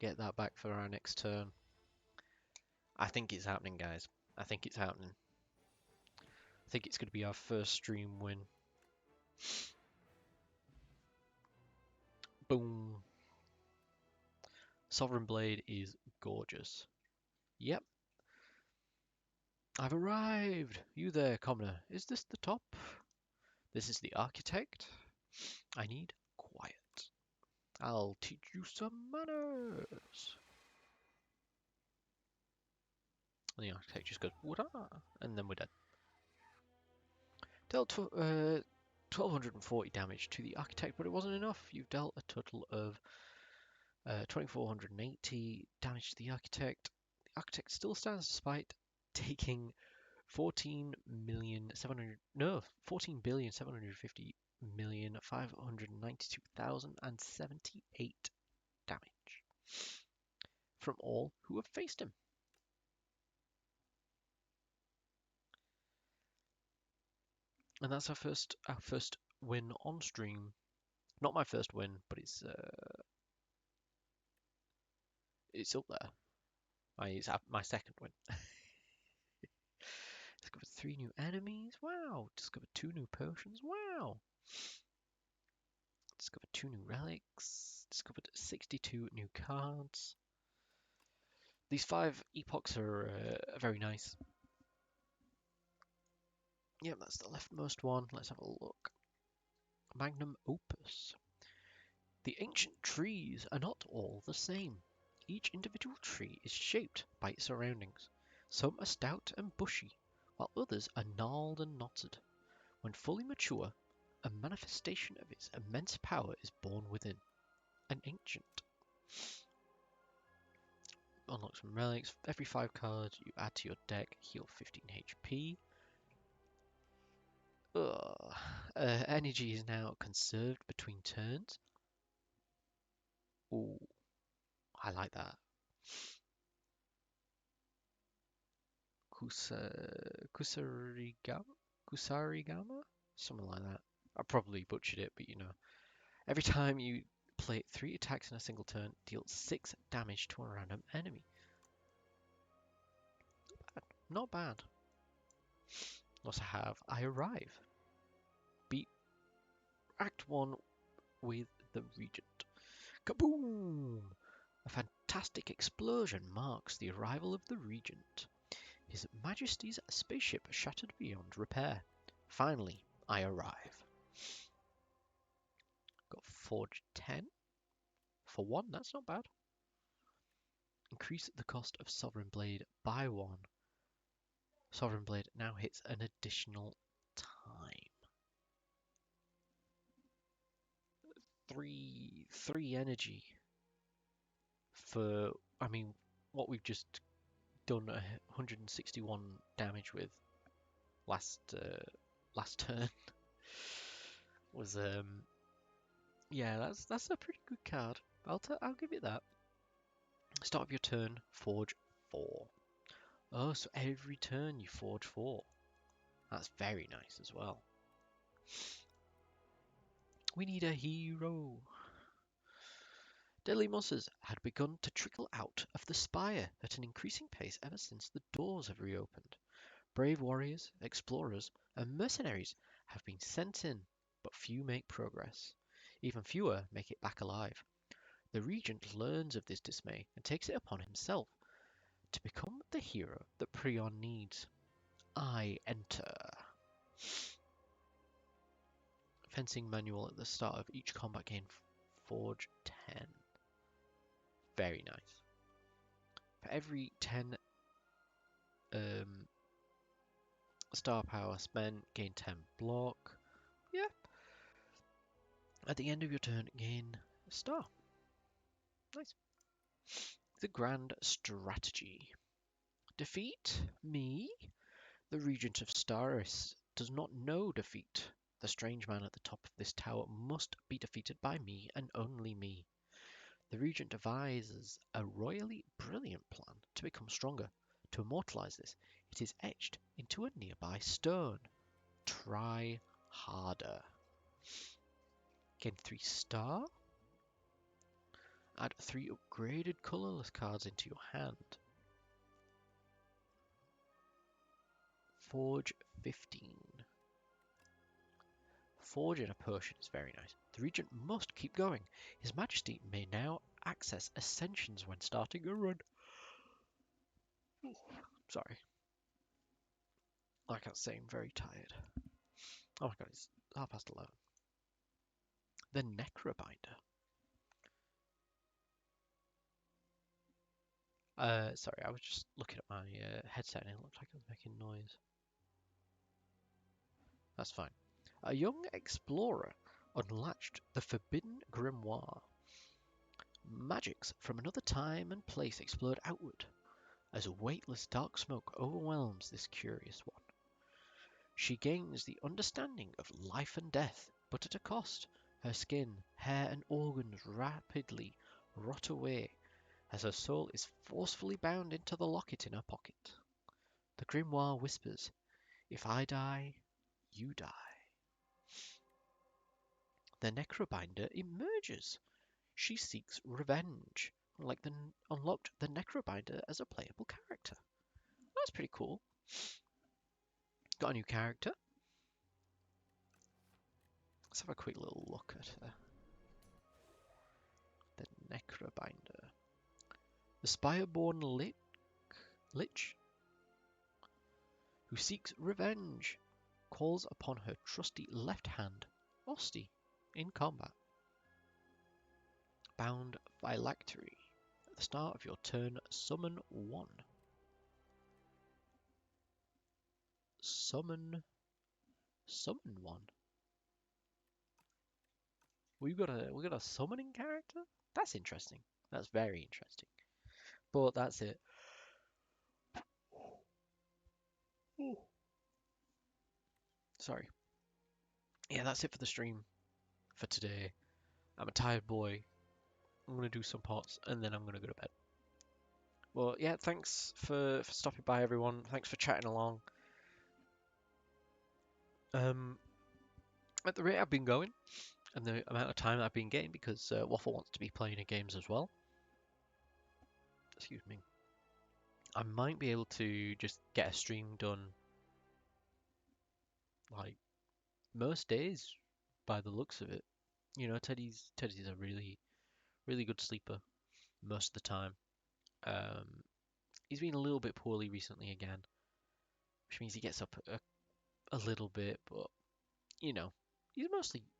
Get that back for our next turn. I think it's happening, guys. I think it's happening. I think it's going to be our first stream win. Boom. Sovereign Blade is gorgeous. Yep. I've arrived. You there, commoner. Is this the top? This is the architect. I need quiet. I'll teach you some manners. And the architect just goes, "Wah!" And then we're dead. Dealt 1240 damage to the architect, but it wasn't enough. You've dealt a total of 2480 damage to the architect. The architect still stands despite taking 14,750,592,078 damage from all who have faced him. And that's our first win on stream. Not my first win, but it's up there. It's my second win. Discovered 3 new enemies. Wow. Discovered 2 new potions. Wow. Discovered 2 new relics. Discovered 62 new cards. These 5 epochs are very nice. Yep, that's the leftmost one. Let's have a look. Magnum Opus. The ancient trees are not all the same. Each individual tree is shaped by its surroundings. Some are stout and bushy, while others are gnarled and knotted. When fully mature, a manifestation of its immense power is born within. An ancient. Unlock some relics. Every 5 cards you add to your deck heal 15 HP. Energy is now conserved between turns. Ooh, I like that. Kusarigama? Something like that. I probably butchered it, but you know. Every time you play 3 attacks in a single turn, deal 6 damage to a random enemy. Not bad. Also have I Arrive. Beat Act 1 with the Regent. Kaboom! A fantastic explosion marks the arrival of the Regent. His Majesty's spaceship shattered beyond repair. Finally, I arrive. Got Forge 10 for 1, that's not bad. Increase the cost of Sovereign Blade by 1. Sovereign Blade now hits an additional time. 3 energy for, I mean, what we've just done 161 damage with last turn was yeah, that's a pretty good card. I'll give it that. Start of your turn, forge 4. Oh, so every turn you forge 4. That's very nice as well. We need a hero. Deadly monsters had begun to trickle out of the spire at an increasing pace ever since the doors have reopened. Brave warriors, explorers, and mercenaries have been sent in, but few make progress. Even fewer make it back alive. The Regent learns of this dismay and takes it upon himself to become the hero that Prion needs. I enter. Fencing manual at the start of each combat game. Forge 10. Very nice. For every 10 star power spent, gain 10 block. Yeah. At the end of your turn, gain a star. Nice. The grand strategy. Defeat me. The Regent of Staris does not know defeat. The strange man at the top of this tower must be defeated by me and only me. The Regent devises a royally brilliant plan to become stronger. To immortalize this, it is etched into a nearby stone. Try harder. Gain 3 star. Add 3 upgraded colourless cards into your hand. Forge 15. Forging a potion is very nice. The Regent must keep going. His Majesty may now access ascensions when starting a run. Sorry. Like I was saying, I'm very tired. Oh my god, it's 11:30. The Necrobinder. Sorry, I was just looking at my headset and it looked like it was making noise. That's fine. A young explorer unlatched the forbidden grimoire. Magics from another time and place explode outward as a weightless dark smoke overwhelms this curious one. She gains the understanding of life and death, but at a cost. Her skin, hair, and organs rapidly rot away as her soul is forcefully bound into the locket in her pocket. The grimoire whispers, "If I die, you die." The Necrobinder emerges. She seeks revenge. Unlocked the Necrobinder as a playable character. That's pretty cool. Got a new character. Let's have a quick little look at her. The Necrobinder. The Spireborn Lich, who seeks revenge, calls upon her trusty left hand, Osti, in combat. Bound Phylactery. At the start of your turn, summon 1. Summon 1. We've got a summoning character? That's interesting. That's very interesting. But that's it. Ooh. Sorry. Yeah, that's it for the stream for today. I'm a tired boy. I'm gonna do some pots and then I'm gonna go to bed. Well, yeah, thanks for stopping by, everyone. Thanks for chatting along. At the rate I've been going, and the amount of time I've been getting, because Waffle wants to be playing her games as well. Excuse me. I might be able to just get a stream done, like, most days, by the looks of it. You know, Teddy's a really, really good sleeper most of the time. He's been a little bit poorly recently again, which means he gets up a little bit, but you know, he's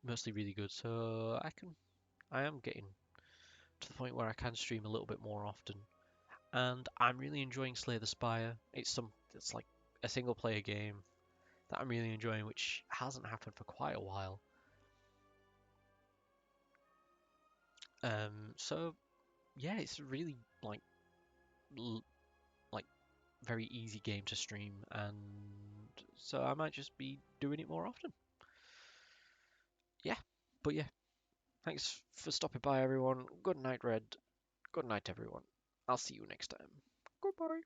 mostly really good. So I am getting to the point where I can stream a little bit more often, and I'm really enjoying Slay the Spire. It's like a single player game that I'm really enjoying, which hasn't happened for quite a while. So yeah, it's really like very easy game to stream, and so I might just be doing it more often. Yeah, but yeah, thanks for stopping by, everyone. Good night, Red. Good night, everyone. I'll see you next time. Goodbye.